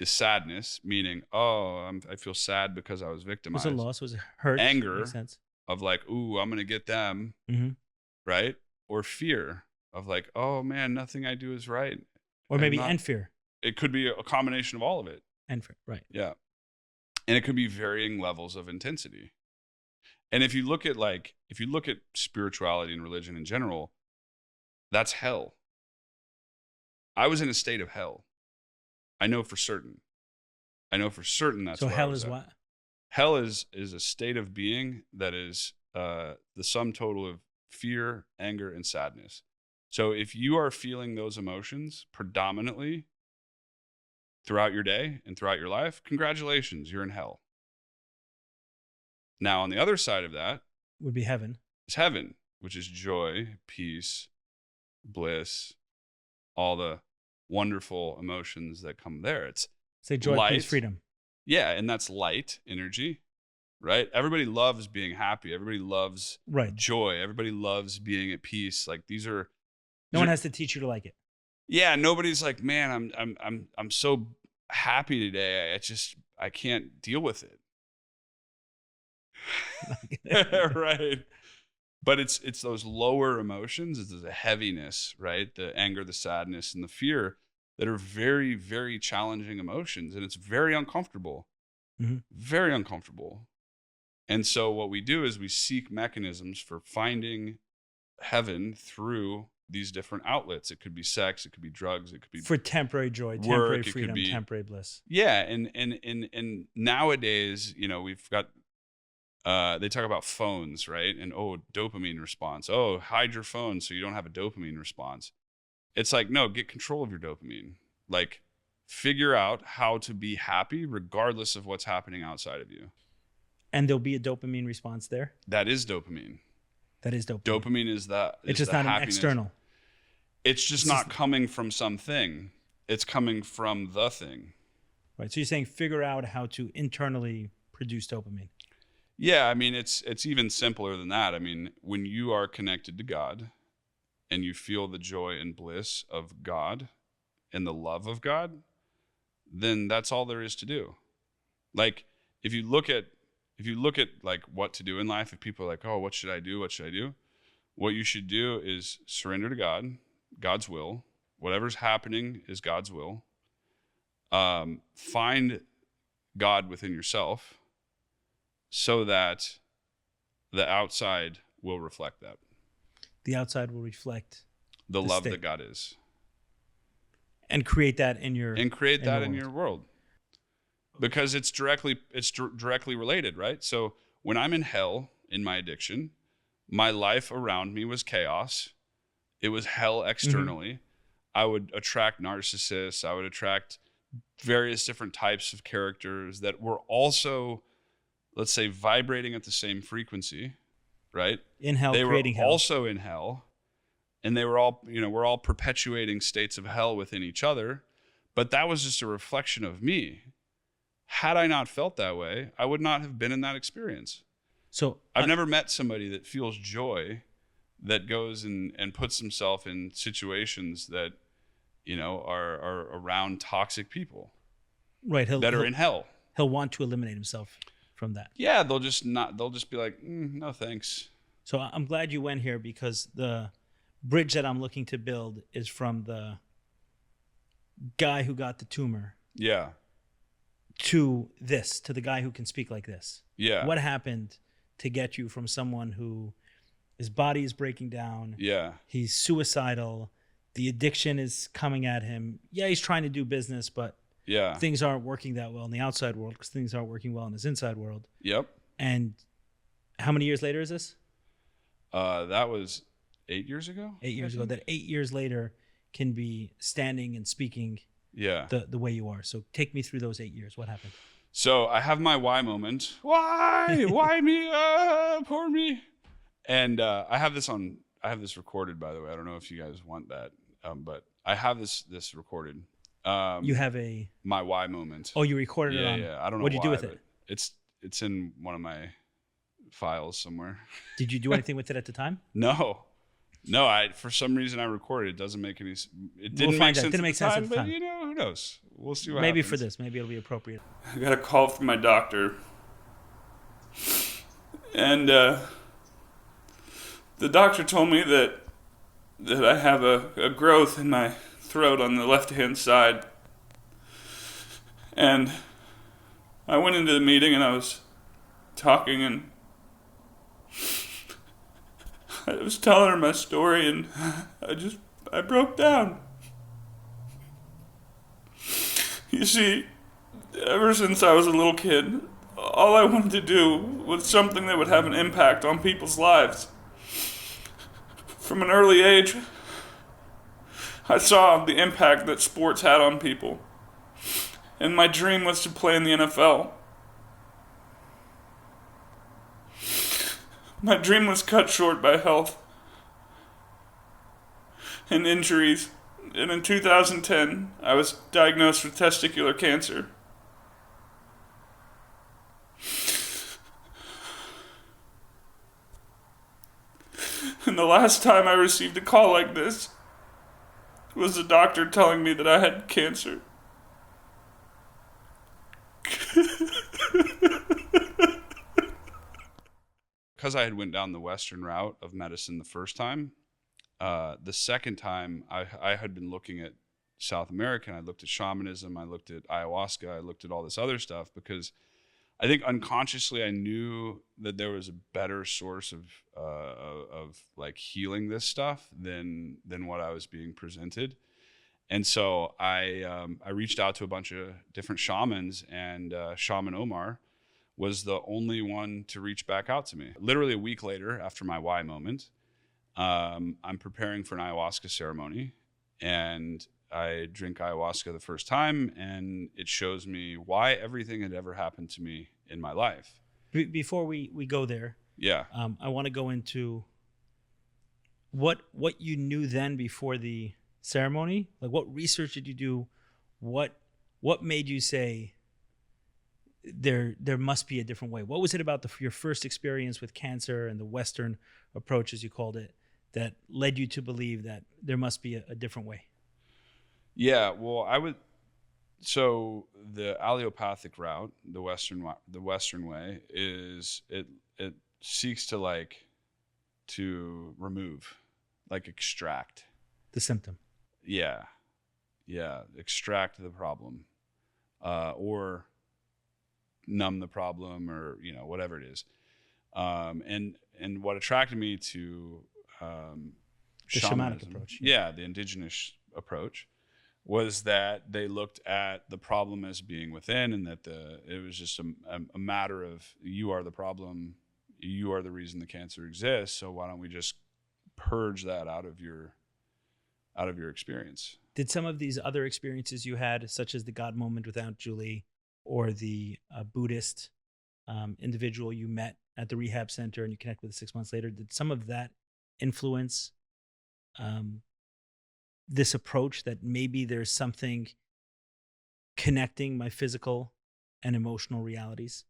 is sadness, meaning, I feel sad because I was victimized. Was it loss? Was it hurt? Anger. Makes sense. of like, ooh, I'm going to get them, Mm-hmm. right? Or fear of like, oh man, nothing I do is right. Or I'm maybe not- and fear. It could be a combination of all of it. And fear, right. Yeah. And it could be varying levels of intensity. And if you look at spirituality and religion in general, that's hell. I was in a state of hell. I know for certain that's So where I hell was is at. what? Hell is a state of being that is the sum total of fear, anger, and sadness. So if you are feeling those emotions predominantly throughout your day and throughout your life, congratulations, you're in hell. Now, on the other side of that Would be heaven. is heaven, which is joy, peace, bliss, all the wonderful emotions that come there. It's Say joy, light. peace, freedom. Yeah, and that's light energy, right? Everybody loves being happy. Everybody loves Right. joy. Everybody loves being at peace. Like these are No one has to teach you to like it. yeah, nobody's like, man, I'm so happy today. I can't deal with it. Right. But it's those lower emotions, it's the heaviness, right? The anger, the sadness, and the fear that are very, very challenging emotions. And it's very uncomfortable. Mm-hmm. Very uncomfortable. And so what we do is we seek mechanisms for finding heaven through these different outlets. It could be sex, it could be drugs, it could be For temporary joy, work, temporary it could freedom, be- temporary bliss. yeah, and nowadays, we've got they talk about phones, right? And dopamine response. Oh, hide your phone so you don't have a dopamine response. It's like, no, get control of your dopamine. Like, figure out how to be happy regardless of what's happening outside of you. And there'll be a dopamine response there. That is dopamine. That is dopamine. Dopamine is that. It's just not an external. It's just not coming from something. It's coming from the thing. Right. So you're saying figure out how to internally produce dopamine. Yeah, I mean, it's even simpler than that. I mean, when you are connected to God and you feel the joy and bliss of God and the love of God, then that's all there is to do. Like, if you look at like what to do in life, if people are like, oh, what should I do? What should I do? What you should do is surrender to God, God's will. Whatever's happening is God's will. Find God within yourself so that the outside will reflect that. The outside will reflect The love state. that God is. And create that in your your world. Because it's directly related, right? So when I'm in hell in my addiction, my life around me was chaos. It was hell externally. Mm-hmm. I would attract narcissists. I would attract various different types of characters that were also, let's say, vibrating at the same frequency, right? In hell, they creating were hell. also in hell. And they were all, we're all perpetuating states of hell within each other. But that was just a reflection of me. Had I not felt that way, I would not have been in that experience. So I've never met somebody that feels joy, that goes and puts himself in situations that, are around toxic people. Right. That are in hell. He'll want to eliminate himself from that. Yeah, they'll just be like, no, thanks. So I'm glad you went here, because the bridge that I'm looking to build is from the guy who got the tumor. Yeah. To the guy who can speak like this. Yeah. What happened to get you from someone who his body is breaking down? Yeah. He's suicidal. The addiction is coming at him. Yeah, he's trying to do business, but things aren't working that well in the outside world, because things aren't working well in his inside world. Yep. And how many years later is this? That was 8 years ago. 8 years ago. That 8 years later can be standing and speaking the way you are. So take me through those 8 years. What happened? So I have my why moment. Why? Why me? Poor me. And I have this recorded, by the way. I don't know if you guys want that, but I have this recorded. You have my why moment. Oh, you recorded it on. Yeah. I don't know what did you do with but it? It's in one of my files somewhere. Did you do anything with it at the time? No. For some reason I recorded. It doesn't make any. It didn't We'll make sense. It didn't make sense at the time, but who knows? We'll see what maybe happens. for this. Maybe it'll be appropriate. I got a call from my doctor, and The doctor told me that I have a growth in my throat on the left-hand side. And I went into the meeting and I was talking and I was telling her my story and I broke down. You see, ever since I was a little kid, all I wanted to do was something that would have an impact on people's lives. From an early age, I saw the impact that sports had on people. And my dream was to play in the NFL. My dream was cut short by health and injuries. And in 2010, I was diagnosed with testicular cancer. And the last time I received a call like this was the doctor telling me that I had cancer. Because I had went down the Western route of medicine the first time, the second time I had been looking at South America. I looked at shamanism, I looked at ayahuasca, I looked at all this other stuff because I think unconsciously I knew that there was a better source of like healing this stuff than what I was being presented. And so I reached out to a bunch of different shamans, and Shaman Omar was the only one to reach back out to me. Literally a week later, after my why moment, I'm preparing for an ayahuasca ceremony, and I drink ayahuasca the first time, and it shows me why everything had ever happened to me in my life. Before we go there, Yeah. I want to go into what you knew then before the ceremony. Like, what research did you do? What made you say there must be a different way? What was it about your first experience with cancer and the Western approach, as you called it, that led you to believe that there must be a different way? Yeah, well, so the allopathic route, the Western way is it seeks to remove, like extract The symptom. Yeah, extract the problem, or numb the problem, or whatever it is. And what attracted me to The shamanic approach. yeah, the indigenous approach, was that they looked at the problem as being within, and that it was just a matter of, you are the problem, you are the reason the cancer exists, so why don't we just purge that out of your experience. Did some of these other experiences you had, such as the God moment with Aunt Julie, or the Buddhist individual you met at the rehab center and you connect with 6 months later, did some of that influence this approach, that maybe there's something connecting my physical and emotional realities?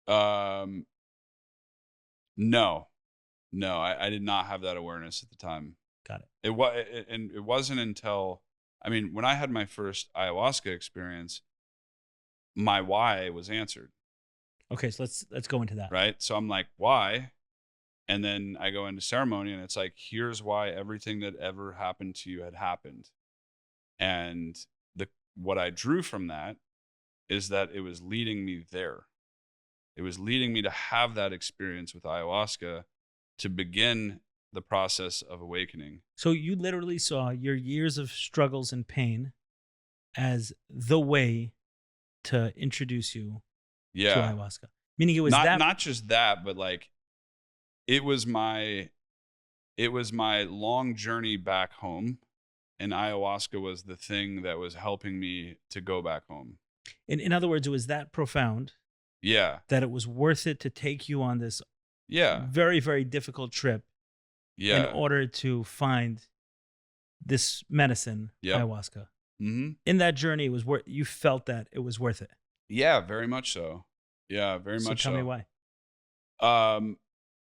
No, I did not have that awareness at the time. Got it. It wasn't until, when I had my first ayahuasca experience, my why was answered. Okay, so let's go into that. Right? So I'm like, why? And then I go into ceremony, and it's like, here's why everything that ever happened to you had happened. And what I drew from that is that it was leading me there. It was leading me to have that experience with ayahuasca to begin the process of awakening. So you literally saw your years of struggles and pain as the way to introduce you to ayahuasca. Meaning it was not just that, but like it was my long journey back home, and ayahuasca was the thing that was helping me to go back home. In other words, it was that profound. Yeah. That it was worth it to take you on this very, very difficult trip in order to find this medicine, ayahuasca. Mm-hmm. In that journey, it was you felt that it was worth it. Yeah, very much so. Yeah, very much so. Tell me why.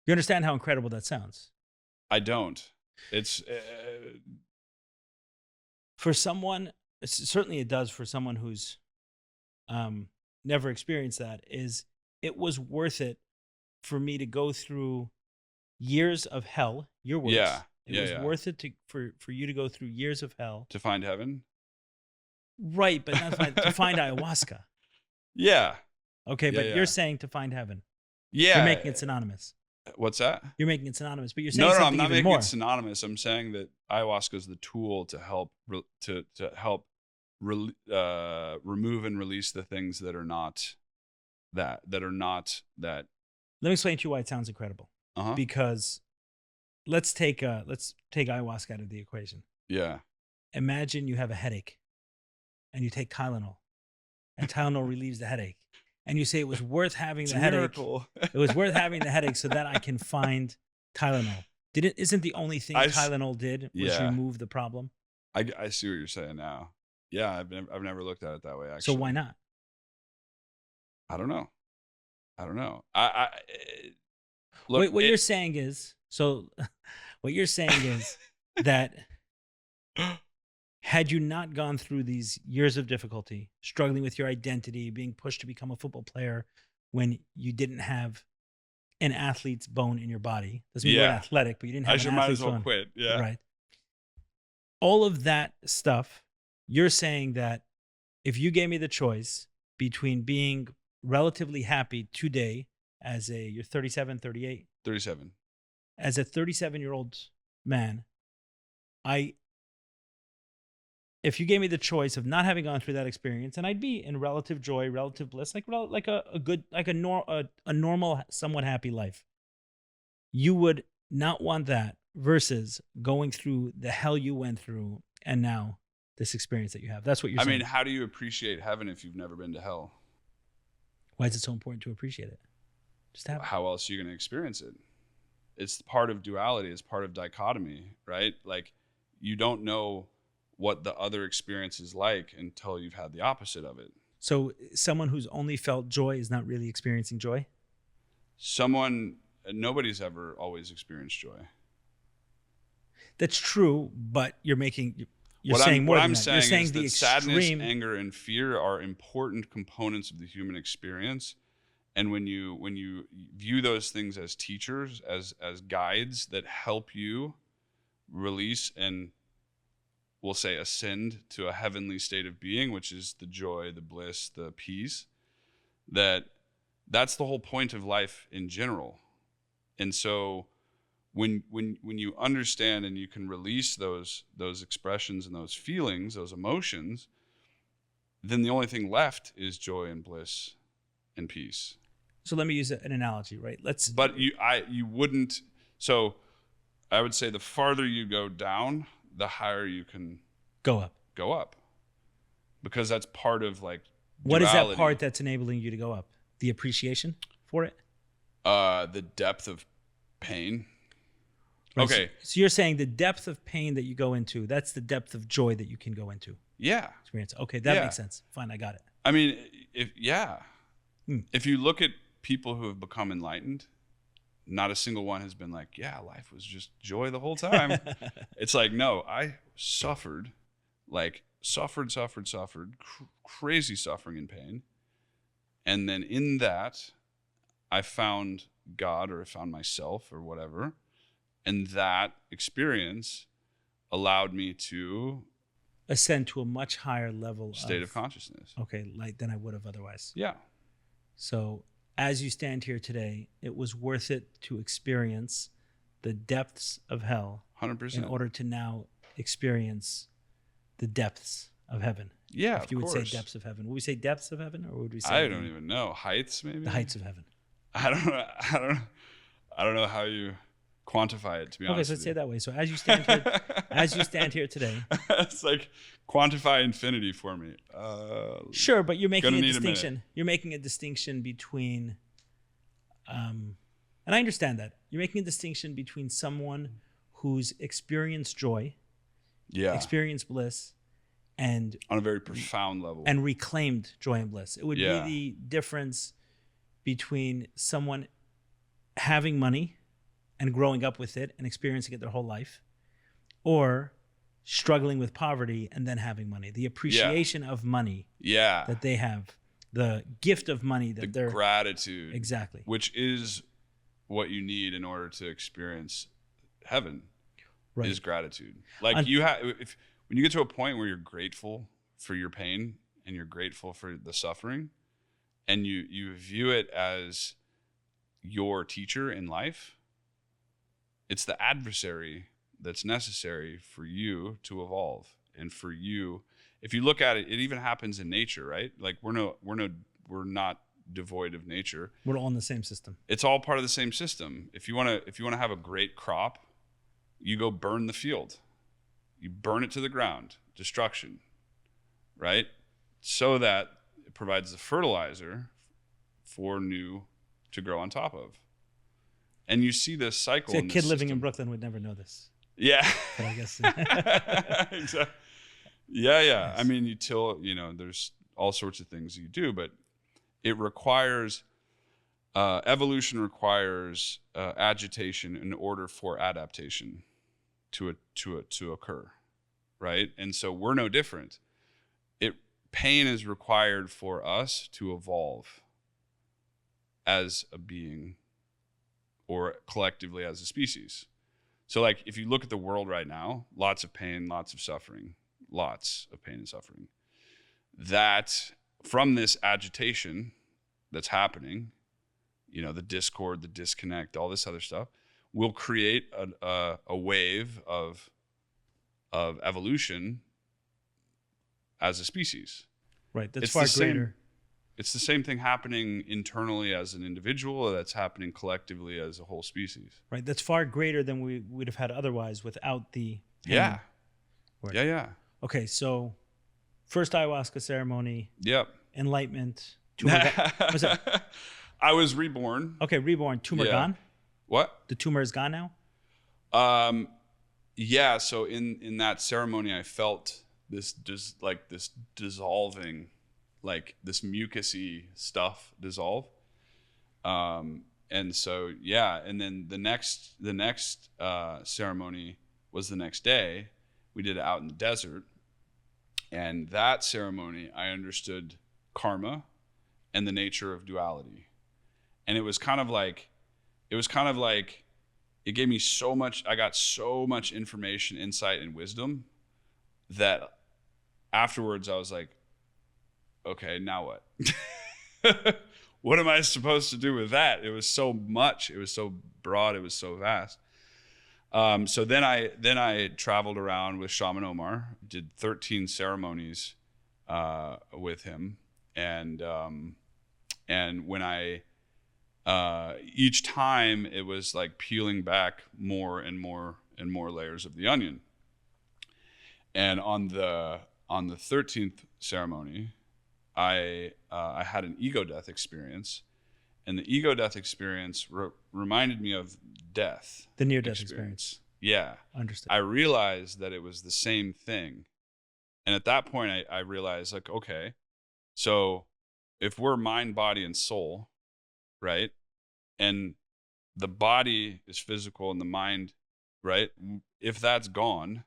You understand how incredible that sounds? I don't. It's for someone, certainly it does for someone who's never experienced that, is it was worth it for me to go through years of hell, your words. Yeah. It was worth it for you to go through years of hell. To find heaven? Right, but not to find ayahuasca. Yeah. Okay, but Yeah. you're saying to find heaven. Yeah. You're making it synonymous. What's that? You're making it synonymous, but you're saying No, something I'm not even making more. it synonymous. I'm saying that ayahuasca is the tool to help remove and release the things that are not that. Let me explain to you why it sounds incredible. Uh-huh. Because let's take ayahuasca out of the equation. Yeah. Imagine you have a headache and you take Tylenol, and Tylenol relieves the headache. And you say it was worth having It's the a headache. miracle. It was worth having the headache so that I can find Tylenol. Isn't the only thing Tylenol did was remove the problem? I see what you're saying now. Yeah, I've never looked at it that way, actually. So why not? I don't know. Look, what you're saying is that had you not gone through these years of difficulty, struggling with your identity, being pushed to become a football player when you didn't have an athlete's bone in your body, doesn't mean you're athletic, but you didn't have an might athlete's as well bone. quit. Yeah. Right. All of that stuff, you're saying that if you gave me the choice between being relatively happy today you're 37, 38? 37. As a 37-year-old man, if you gave me the choice of not having gone through that experience, and I'd be in relative joy, relative bliss, like a normal, somewhat happy life, you would not want that versus going through the hell you went through and now this experience that you have. That's what you're saying. I mean, how do you appreciate heaven if you've never been to hell? Why is it so important to appreciate it? Just have it. How else are you going to experience it? It's part of duality. It's part of dichotomy, right? Like, you don't know what the other experience is like until you've had the opposite of it. So someone who's only felt joy is not really experiencing joy? Nobody's ever always experienced joy. That's true, but you're saying more than that. You're saying the sadness, extreme anger, and fear are important components of the human experience. And when you view those things as teachers, as guides that help you release and, we'll say, ascend to a heavenly state of being, which is the joy, the bliss, the peace, that's the whole point of life in general. And so when you understand and you can release those expressions and those feelings, those emotions, then the only thing left is joy and bliss and peace. So let me use an analogy, right? But you wouldn't. So I would say the farther you go down, the higher you can go up, because that's part of like what duality. is that part that's enabling you to go up? The appreciation for it? The depth of pain. Right. Okay. So you're saying the depth of pain that you go into, that's the depth of joy that you can go into. Yeah. Experience. Okay, that makes sense. Fine, I got it. I mean, if you look at people who have become enlightened, not a single one has been like, yeah, life was just joy the whole time. It's like, no, I suffered, crazy suffering and pain. And then in that, I found God, or I found myself, or whatever. And that experience allowed me to ascend to a much higher level state of consciousness. Okay, than I would have otherwise. Yeah. So as you stand here today, it was worth it to experience the depths of hell 100%. in order to now experience the depths of heaven. Yeah, if you would say depths of heaven. Would we say depths of heaven, or would we say I don't even know. Heights, maybe? The heights of heaven. I don't know how you quantify it, to be honest. Okay, so let's say it that way. So as you stand here today. It's like quantify infinity for me. Sure, but you're making a distinction. You're making a distinction between and I understand that. You're making a distinction between someone who's experienced joy, experienced bliss, and on a very profound level, and reclaimed joy and bliss. It would be the difference between someone having money and growing up with it and experiencing it their whole life, or struggling with poverty and then having money. The appreciation of money that they have, the gift of money that the gratitude, exactly, which is what you need in order to experience heaven Right. is gratitude. Like you have, if when you get to a point where you're grateful for your pain and you're grateful for the suffering, and you view it as your teacher in life, it's the adversary that's necessary for you to evolve. And for you, if you look at it, it even happens in nature, right? Like we're not devoid of nature. We're all in the same system. It's all part of the same system. If you want to have a great crop, you go burn the field. You burn it to the ground, destruction, right? So that it provides the fertilizer for new to grow on top of. And you see this cycle. See, a kid living in Brooklyn would never know this. Yeah. But I guess. Exactly. Yeah. Yes. I mean, you till, there's all sorts of things you do, but it requires, evolution requires agitation in order for adaptation to occur, right? And so we're no different. Pain is required for us to evolve as a being or collectively as a species. So like if you look at the world right now, lots of pain, lots of suffering, lots of pain and suffering. That from this agitation that's happening, the discord, the disconnect, all this other stuff, will create a wave of evolution as a species. Right. That's far greater. It's the same thing happening internally as an individual, or that's happening collectively as a whole species. Right. That's far greater than we would have had otherwise without the pain. Yeah. Right. Yeah. Okay. So first ayahuasca ceremony. Yep. Enlightenment. Tumor was it? I was reborn. Okay. Reborn. Tumor gone? What? The tumor is gone now? Yeah. So in that ceremony, I felt this dissolving, like this mucusy stuff dissolve. And so, yeah. And then the next ceremony was the next day. We did it out in the desert. And that ceremony, I understood karma and the nature of duality. And it was kind of like, it gave me so much, I got so much information, insight, and wisdom that afterwards I was like, okay, now what? What am I supposed to do with that? It was so much, it was so broad, it was so vast. So then I traveled around with Shaman Omar, did 13 ceremonies with him. And when I, each time it was like peeling back more and more and more layers of the onion. And on the 13th ceremony, I had an ego death experience, and the ego death experience reminded me of death. The near death experience. Yeah. Understood. I realized that it was the same thing. And at that point, I realized, like, okay, so if we're mind, body, and soul, right? And the body is physical and the mind, right? If that's gone,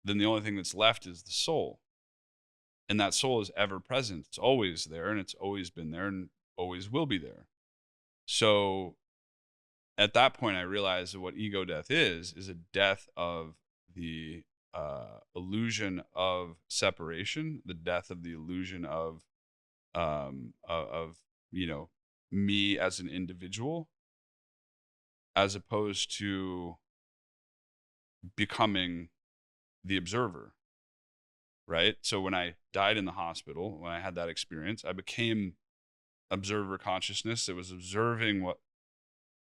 then the only thing that's left is the soul. And that soul is ever present. It's always there, and it's always been there, and always will be there. So at that point, I realized that what ego death is a death of the illusion of separation, the death of the illusion of me as an individual, as opposed to becoming the observer, right? So when I died in the hospital, when I had that experience, I became observer consciousness. It was observing what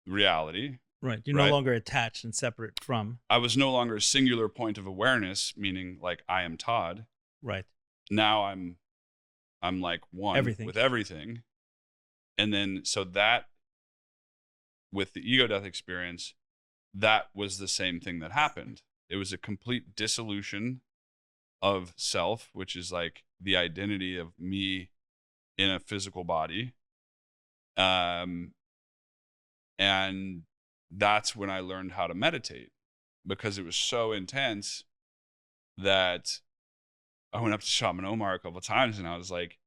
reality. Right. You're no longer attached and separate from. I was no longer a singular point of awareness, meaning like I am Todd. Right. Now I'm like one with everything. And then so that with the ego death experience, that was the same thing that happened. It was a complete dissolution of self, which is like the identity of me in a physical body. And that's when I learned how to meditate, because it was so intense that I went up to Shaman Omar a couple of times and I was like,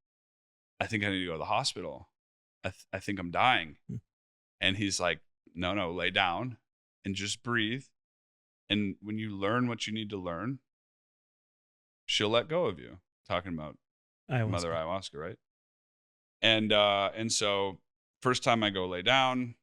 I think I need to go to the hospital. I think I'm dying. And he's like, no, lay down and just breathe. And when you learn what you need to learn, she'll let go of you. Talking about Mother Ayahuasca, right? And so first time I go lay down,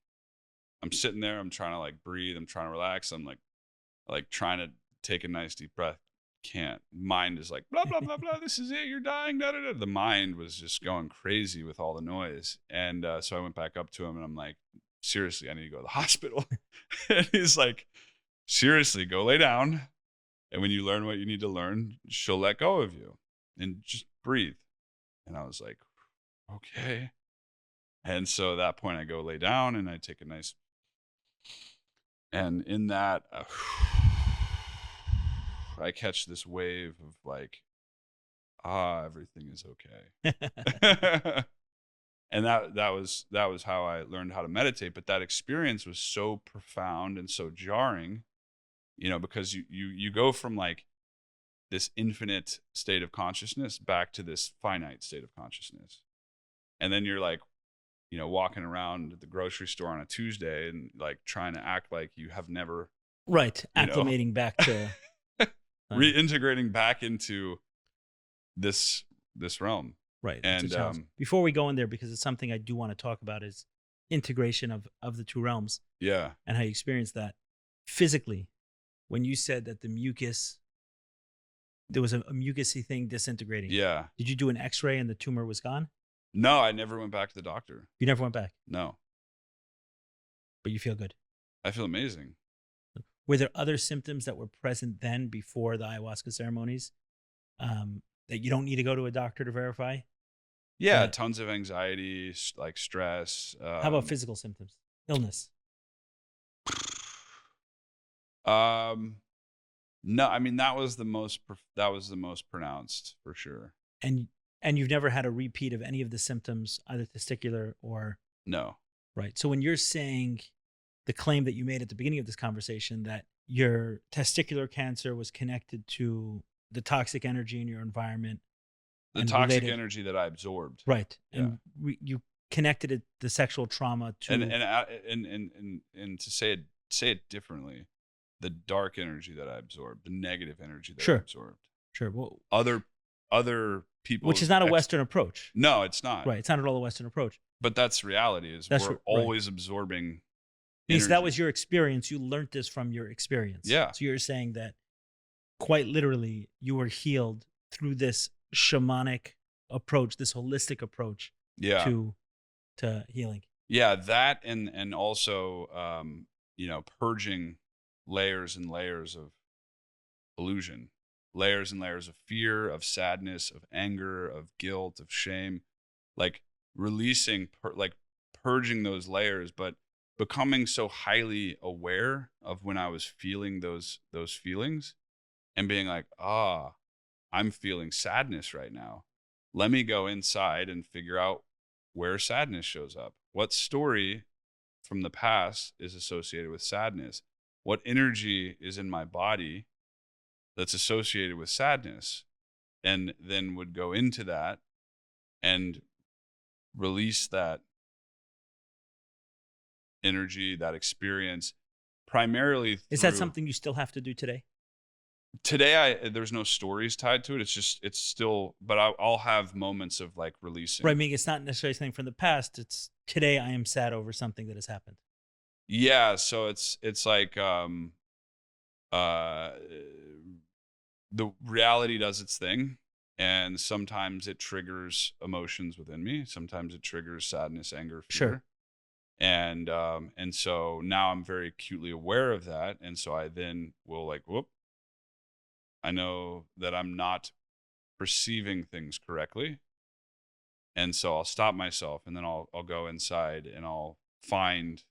I'm sitting there, I'm trying to like breathe, I'm trying to relax. I'm like trying to take a nice deep breath. Can't. Mind is like, blah, blah, blah, blah. This is it. You're dying. Da, da, da. The mind was just going crazy with all the noise. And so I went back up to him and I'm like, seriously, I need to go to the hospital. And he's like, seriously, go lay down. And when you learn what you need to learn, she'll let go of you and just breathe. And I was like, okay. And so at that point I go lay down and I take a nice, and in that, I catch this wave of like, everything is okay. And that was how I learned how to meditate. But that experience was so profound and so jarring, because you go from like this infinite state of consciousness back to this finite state of consciousness. And then you're like, walking around the grocery store on a Tuesday and like trying to act like you have never. Right. Acclimating back to. Reintegrating back into this realm. Right. And before we go in there, because it's something I do want to talk about, is integration of the two realms. Yeah. And how you experience that physically. When you said that the mucus, there was a mucusy thing disintegrating. Yeah. Did you do an x-ray and the tumor was gone? No, I never went back to the doctor. You never went back? No. But you feel good? I feel amazing. Were there other symptoms that were present then before the ayahuasca ceremonies that you don't need to go to a doctor to verify? Yeah, tons of anxiety, like stress. How about physical symptoms? Illness? No, I mean that was the most pronounced for sure. And you've never had a repeat of any of the symptoms, either testicular or no. Right. So when you're saying the claim that you made at the beginning of this conversation that your testicular cancer was connected to the toxic energy in your environment, the toxic energy that I absorbed, right? Yeah. And you connected it, the sexual trauma to, and to say it differently, the dark energy that I absorbed, the negative energy that Sure. I absorbed. Sure. Well, other people, which is not a Western approach. No, it's not. Right. It's not at all a Western approach. But that's reality. We're always absorbing. Because that was your experience. You learned this from your experience. Yeah. So you're saying that quite literally you were healed through this shamanic approach, this holistic approach to healing. Yeah, that and also purging layers and layers of illusion, layers and layers of fear, of sadness, of anger, of guilt, of shame, like releasing, purging those layers, but becoming so highly aware of when I was feeling those feelings and being like, I'm feeling sadness right now. Let me go inside and figure out where sadness shows up. What story from the past is associated with sadness? What energy is in my body that's associated with sadness? And then would go into that and release that energy, that experience, primarily through. Is that something you still have to do today? Today, there's no stories tied to it. It's still, but I'll have moments of like releasing. Right. I mean, it's not necessarily something from the past. It's today I am sad over something that has happened. Yeah. So it's like, the reality does its thing. And sometimes it triggers emotions within me. Sometimes it triggers sadness, anger, fear. Sure. And so now I'm very acutely aware of that. And so I then will like, whoop, I know that I'm not perceiving things correctly. And so I'll stop myself and then I'll go inside and I'll find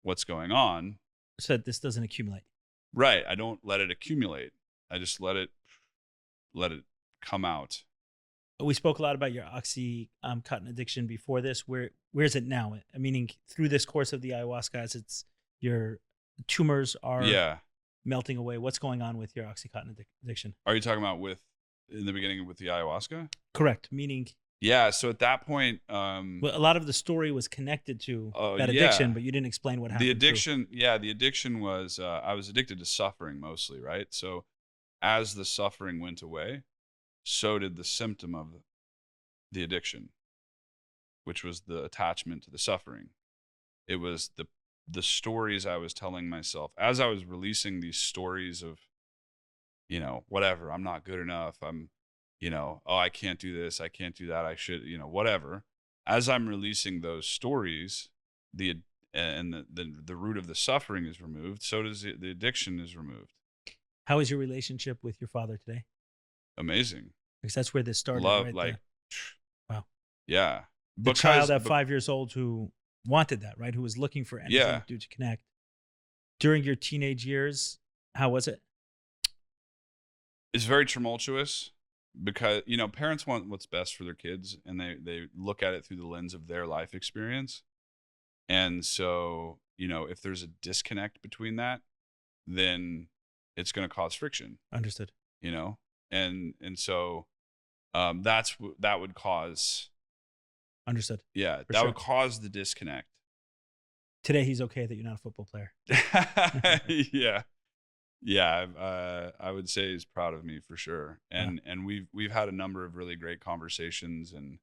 what's going on. So that this doesn't accumulate. Right. I don't let it accumulate. I just let it come out. We spoke a lot about your Oxycontin addiction before this. Where is it now? Meaning through this course of the ayahuasca, as it's your tumors are melting away. What's going on with your Oxycontin addiction? Are you talking about in the beginning with the ayahuasca? Correct. Meaning Yeah. So at that point, Well, a lot of the story was connected to that yeah. addiction, but you didn't explain what happened. The addiction was, I was addicted to suffering mostly, right? So as the suffering went away, so did the symptom of the addiction, which was the attachment to the suffering. It was the stories I was telling myself as I was releasing these stories of, whatever, I'm not good enough. I'm, oh, I can't do this. I can't do that. I should, whatever. As I'm releasing those stories, the root of the suffering is removed. So does the addiction is removed. How is your relationship with your father today? Amazing. Because that's where this started. Love, right like, wow. Yeah. The child at 5 years old who wanted that, right? Who was looking for anything to connect. During your teenage years, how was it? It's very tumultuous because, parents want what's best for their kids, and they look at it through the lens of their life experience. And so, if there's a disconnect between that, then it's going to cause friction. Understood. And so that would cause. Understood. Yeah, that would cause the disconnect. Today, he's okay that you're not a football player. Yeah, I would say he's proud of me for sure. And we've had a number of really great conversations, and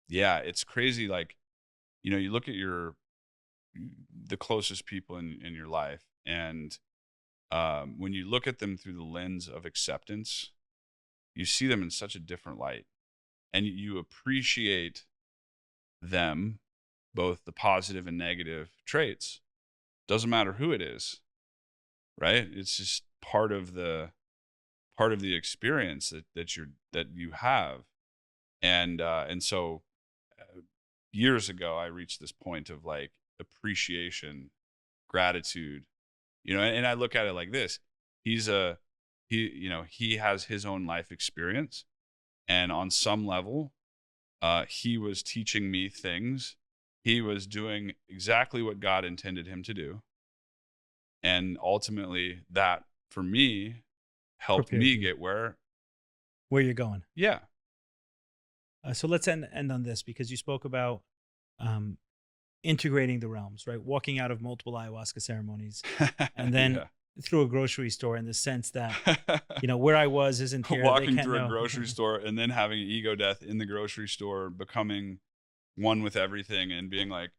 it's crazy. Like, you look at the closest people in your life, and when you look at them through the lens of acceptance, you see them in such a different light, and you appreciate them, both the positive and negative traits. Doesn't matter who it is, right? It's just part of the experience that you have. And so years ago, I reached this point of like appreciation, gratitude, and I look at it like this. He has his own life experience, and on some level, he was teaching me things. He was doing exactly what God intended him to do. And ultimately, that, for me, helped me get where you're going. Yeah. So let's end on this, because you spoke about integrating the realms, right? Walking out of multiple ayahuasca ceremonies, and then through a grocery store, in the sense that, where I was isn't here. Walking through a grocery store and then having an ego death in the grocery store, becoming one with everything, and being like,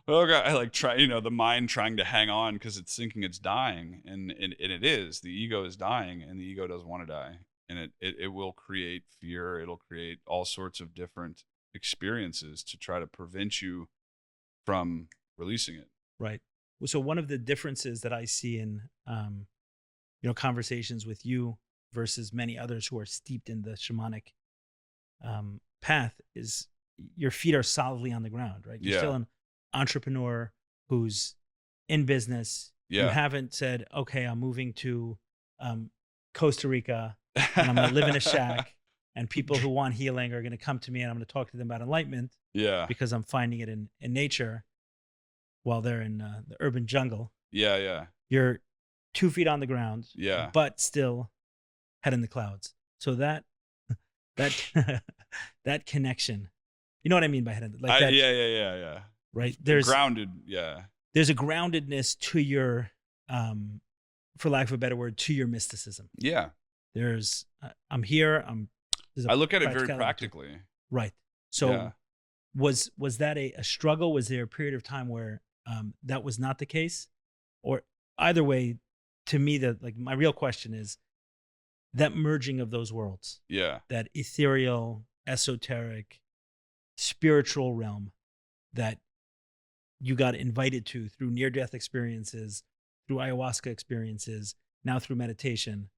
oh God, I like try, the mind trying to hang on because it's thinking it's dying, and it is. The ego is dying, and the ego doesn't want to die, and it will create fear. It'll create all sorts of different experiences to try to prevent you from releasing it. Right. So one of the differences that I see in conversations with you versus many others who are steeped in the shamanic path is your feet are solidly on the ground, right? You're still an entrepreneur who's in business. You haven't said, okay, I'm moving to Costa Rica and I'm going to live in a shack, and people who want healing are going to come to me, and I'm going to talk to them about enlightenment because I'm finding it in nature while they're in the urban jungle. You're 2 feet on the ground, but still head in the clouds. So that that connection, you know what I mean by head in the, like that, right? There's grounded. There's a groundedness to your, for lack of a better word, to your mysticism. There's I'm here. I look at it very practically. Right. So was that a struggle? Was there a period of time where that was not the case? Or either way, to me, my real question is that merging of those worlds. That ethereal, esoteric, spiritual realm that you got invited to through near-death experiences, through ayahuasca experiences, now through meditation,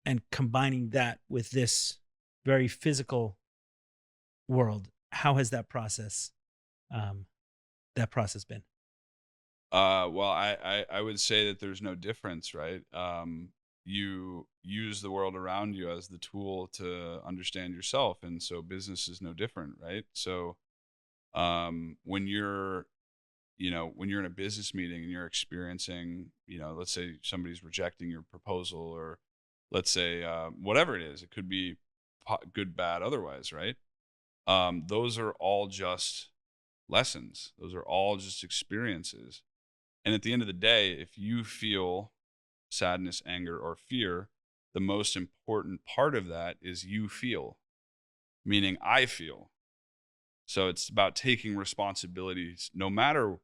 and combining that with this very physical world. How has that process been? Well, I would say that there's no difference, right? You use the world around you as the tool to understand yourself, and so business is no different, right? So when you're in a business meeting and you're experiencing, let's say somebody's rejecting your proposal, or let's say whatever it is, it could be good, bad, otherwise, right? Those are all just lessons. Those are all just experiences. And at the end of the day, if you feel sadness, anger, or fear, the most important part of that is you feel, meaning I feel. So it's about taking responsibilities, no matter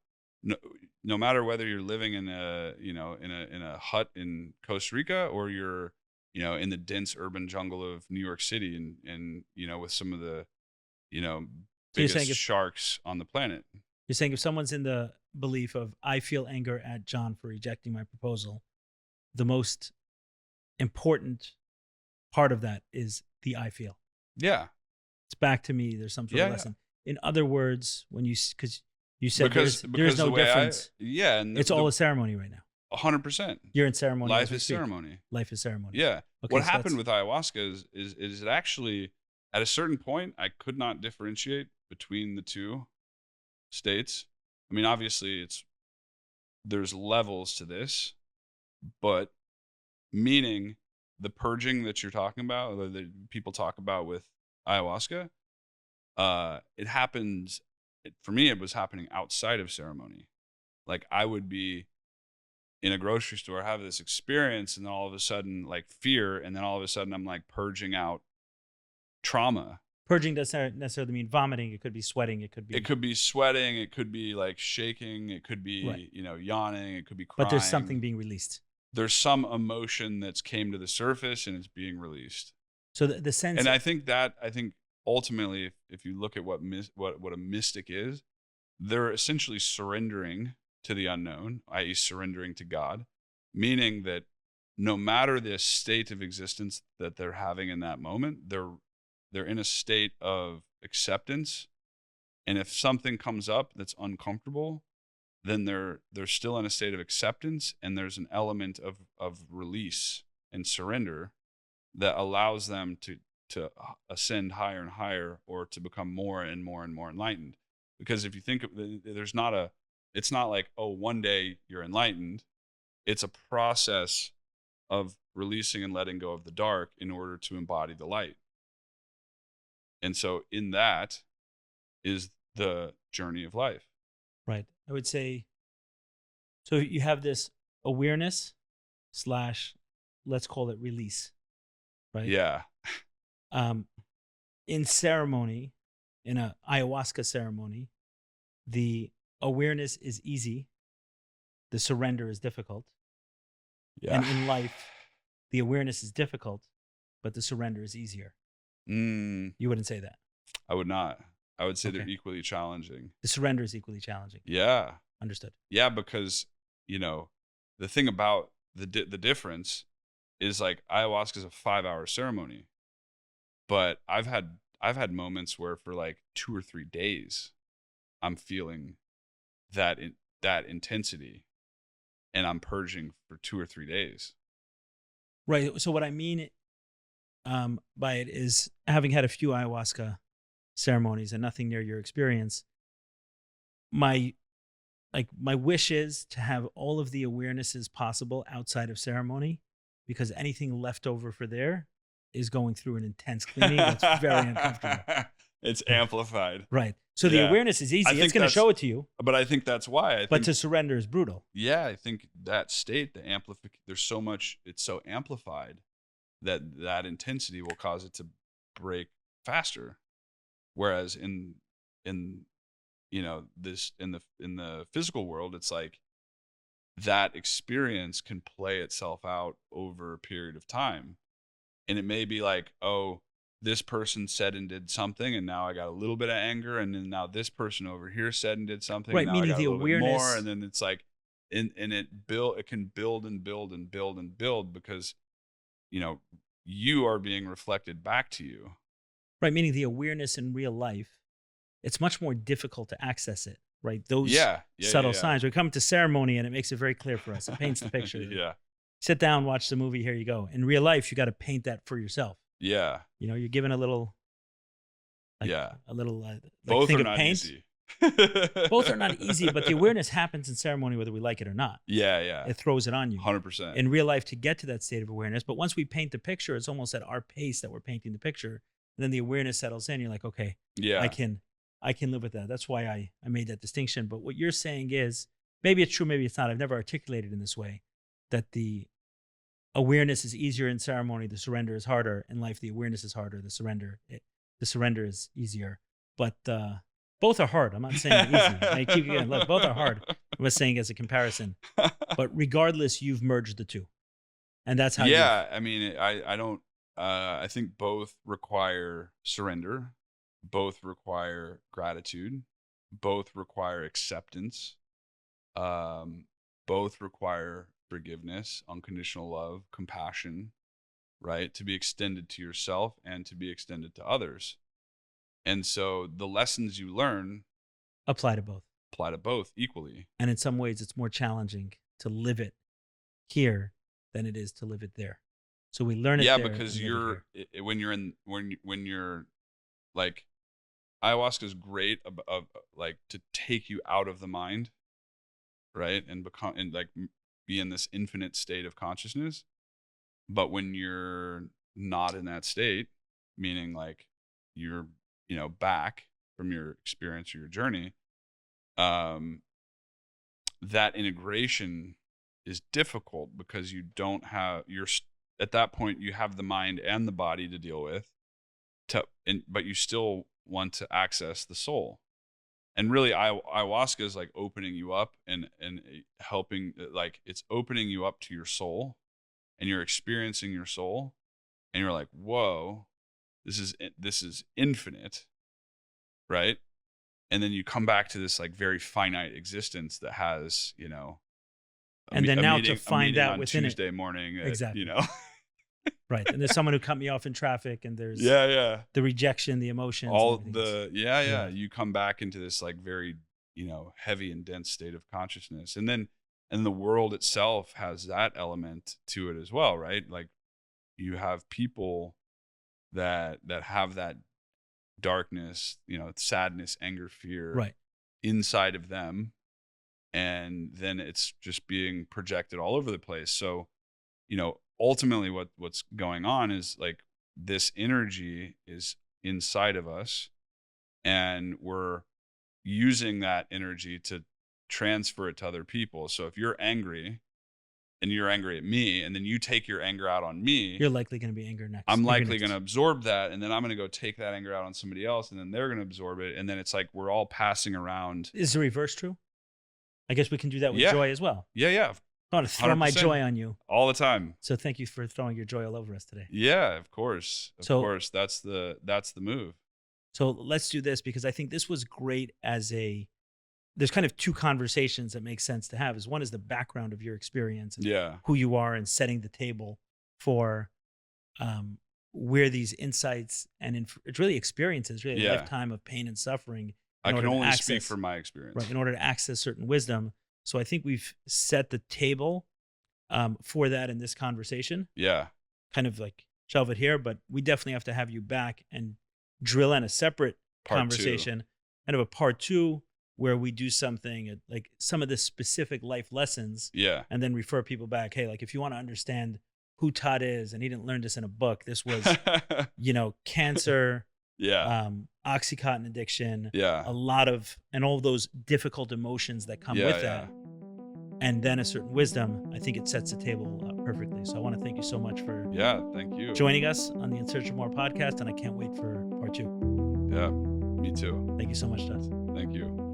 whether you're living in a hut in Costa Rica or you're, in the dense urban jungle of New York City and with some of the, So you're saying biggest sharks on the planet. You're saying if someone's in the belief of I feel anger at John for rejecting my proposal, the most important part of that is the I feel. Yeah. It's back to me. There's some sort of lesson. In other words, because you said there's no the way difference. And it's all a ceremony right now. 100%. You're in ceremony. Life is ceremony. Life is ceremony. Yeah. Okay, what happened with ayahuasca is it actually, at a certain point, I could not differentiate between the two states. I mean, obviously there's levels to this, but meaning the purging that you're talking about, or that people talk about with ayahuasca, it happens, for me, it was happening outside of ceremony. Like I would be in a grocery store, have this experience, and then all of a sudden like fear, and then all of a sudden I'm like purging out trauma. Purging doesn't necessarily mean vomiting. It could be sweating. It could be sweating. It could be like shaking. It could be, yawning. It could be crying. But there's something being released. There's some emotion that's came to the surface and it's being released. So the sense. And I think ultimately, if you look at what a mystic is, they're essentially surrendering to the unknown, i.e. surrendering to God, meaning that no matter the state of existence that they're having in that moment, they're in a state of acceptance. And if something comes up that's uncomfortable, then they're still in a state of acceptance, and there's an element of release and surrender that allows them to ascend higher and higher, or to become more and more and more enlightened. Because if you think of it's not like, oh, one day you're enlightened. It's a process of releasing and letting go of the dark in order to embody the light. And so in that is the journey of life. Right. I would say, so you have this awareness / let's call it release, right? Yeah. In ceremony, in a ayahuasca ceremony, the awareness is easy. The surrender is difficult. Yeah. And in life, the awareness is difficult, but the surrender is easier. You wouldn't say that. I would not. I would say they're equally challenging. The surrender is equally challenging. Yeah. Understood. Yeah, because, the thing about the difference is like ayahuasca is a 5-hour ceremony. But I've had moments where for like 2 or 3 days, I'm feeling that intensity, and I'm purging for 2 or 3 days. Right. So what I mean by it is, having had a few ayahuasca ceremonies and nothing near your experience, my wish is to have all of the awarenesses possible outside of ceremony, because anything left over for there is going through an intense cleaning that's very uncomfortable. It's amplified. Right. So the awareness is easy. It's going to show it to you. But I think that's why. But to surrender is brutal. Yeah, I think that state, there's so much, it's so amplified that intensity will cause it to break faster. Whereas in the physical world, it's like that experience can play itself out over a period of time. And it may be like, oh, this person said and did something, and now I got a little bit of anger, and then now this person over here said and did something, right? And now Meaning I got the a little awareness, bit more, and then it's like, and it can build and build and build and build, because you are being reflected back to you. Right. Meaning the awareness in real life, it's much more difficult to access it. Right. Those subtle signs. We come to ceremony and it makes it very clear for us. It paints the picture. Yeah. Sit down, watch the movie. Here you go. In real life, you got to paint that for yourself. Yeah. You're given a little. A little like both thing are of not paint. easy. Both are not easy, but the awareness happens in ceremony whether we like it or not. Yeah. It throws it on you. 100%. In real life to get to that state of awareness. But once we paint the picture, it's almost at our pace that we're painting the picture. And then the awareness settles in. You're like, okay, Yeah. I can live with that. That's why I made that distinction. But what you're saying is, maybe it's true, maybe it's not. I've never articulated in this way that the awareness is easier in ceremony. The surrender is harder. In life, the awareness is harder. The surrender is easier. But both are hard. I'm not saying they're easy. I keep again, look, both are hard. I'm just saying as a comparison. But regardless, you've merged the two. And that's how I mean, I don't, I think both require surrender, both require gratitude, both require acceptance, both require forgiveness, unconditional love, compassion, right? To be extended to yourself and to be extended to others. And so the lessons you learn apply to both equally. And in some ways, it's more challenging to live it here than it is to live it there. So we learn it there. Yeah, because when you're like, ayahuasca is great of like to take you out of the mind, right? And be in this infinite state of consciousness. But when you're not in that state, meaning like you're, back from your experience or your journey, that integration is difficult because you don't have, at that point you have the mind and the body to deal with, but you still want to access the soul. And really ayahuasca is like opening you up and helping, like it's opening you up to your soul, and you're experiencing your soul, and you're like, whoa, this is infinite, right? And then you come back to this like very finite existence that has, and then now to find out on within Tuesday morning, exactly. Right. And there's someone who cut me off in traffic, and there's the rejection, the emotions, you come back into this like very, heavy and dense state of consciousness. And the world itself has that element to it as well, right? Like you have people that have that darkness, sadness, anger, fear, right, inside of them, and then it's just being projected all over the place. So, ultimately what's going on is like this energy is inside of us, and we're using that energy to transfer it to other people. So if you're angry and you're angry at me, and then you take your anger out on me, you're likely going to be angry next. I'm likely going to absorb that, and then I'm going to go take that anger out on somebody else, and then they're going to absorb it, and then it's like we're all passing around. Is the reverse true? I guess we can do that with joy as well. Yeah. I want to throw 100%. My joy on you all the time. So thank you for throwing your joy all over us today. Yeah, of course. Of course. That's the move. So let's do this, because I think this was great there's kind of two conversations that make sense to have. One is the background of your experience and who you are, and setting the table for where these insights and it's really experiences, really a lifetime of pain and suffering. I can only speak from my experience. Right, in order to access certain wisdom. So I think we've set the table for that in this conversation. Yeah. Kind of like shelve it here, but we definitely have to have you back and drill in a separate conversation, kind of a part 2, where we do something like some of the specific life lessons. Yeah. And then refer people back. Hey, like if you want to understand who Todd is, and he didn't learn this in a book, this was, cancer, Oxycontin addiction, a lot of, and all those difficult emotions that come with that. And then a certain wisdom. I think it sets the table up perfectly. So I want to thank you so much for thank you joining us on the In Search of More podcast. And I can't wait for part 2. Yeah, me too. Thank you so much, Todd. Thank you.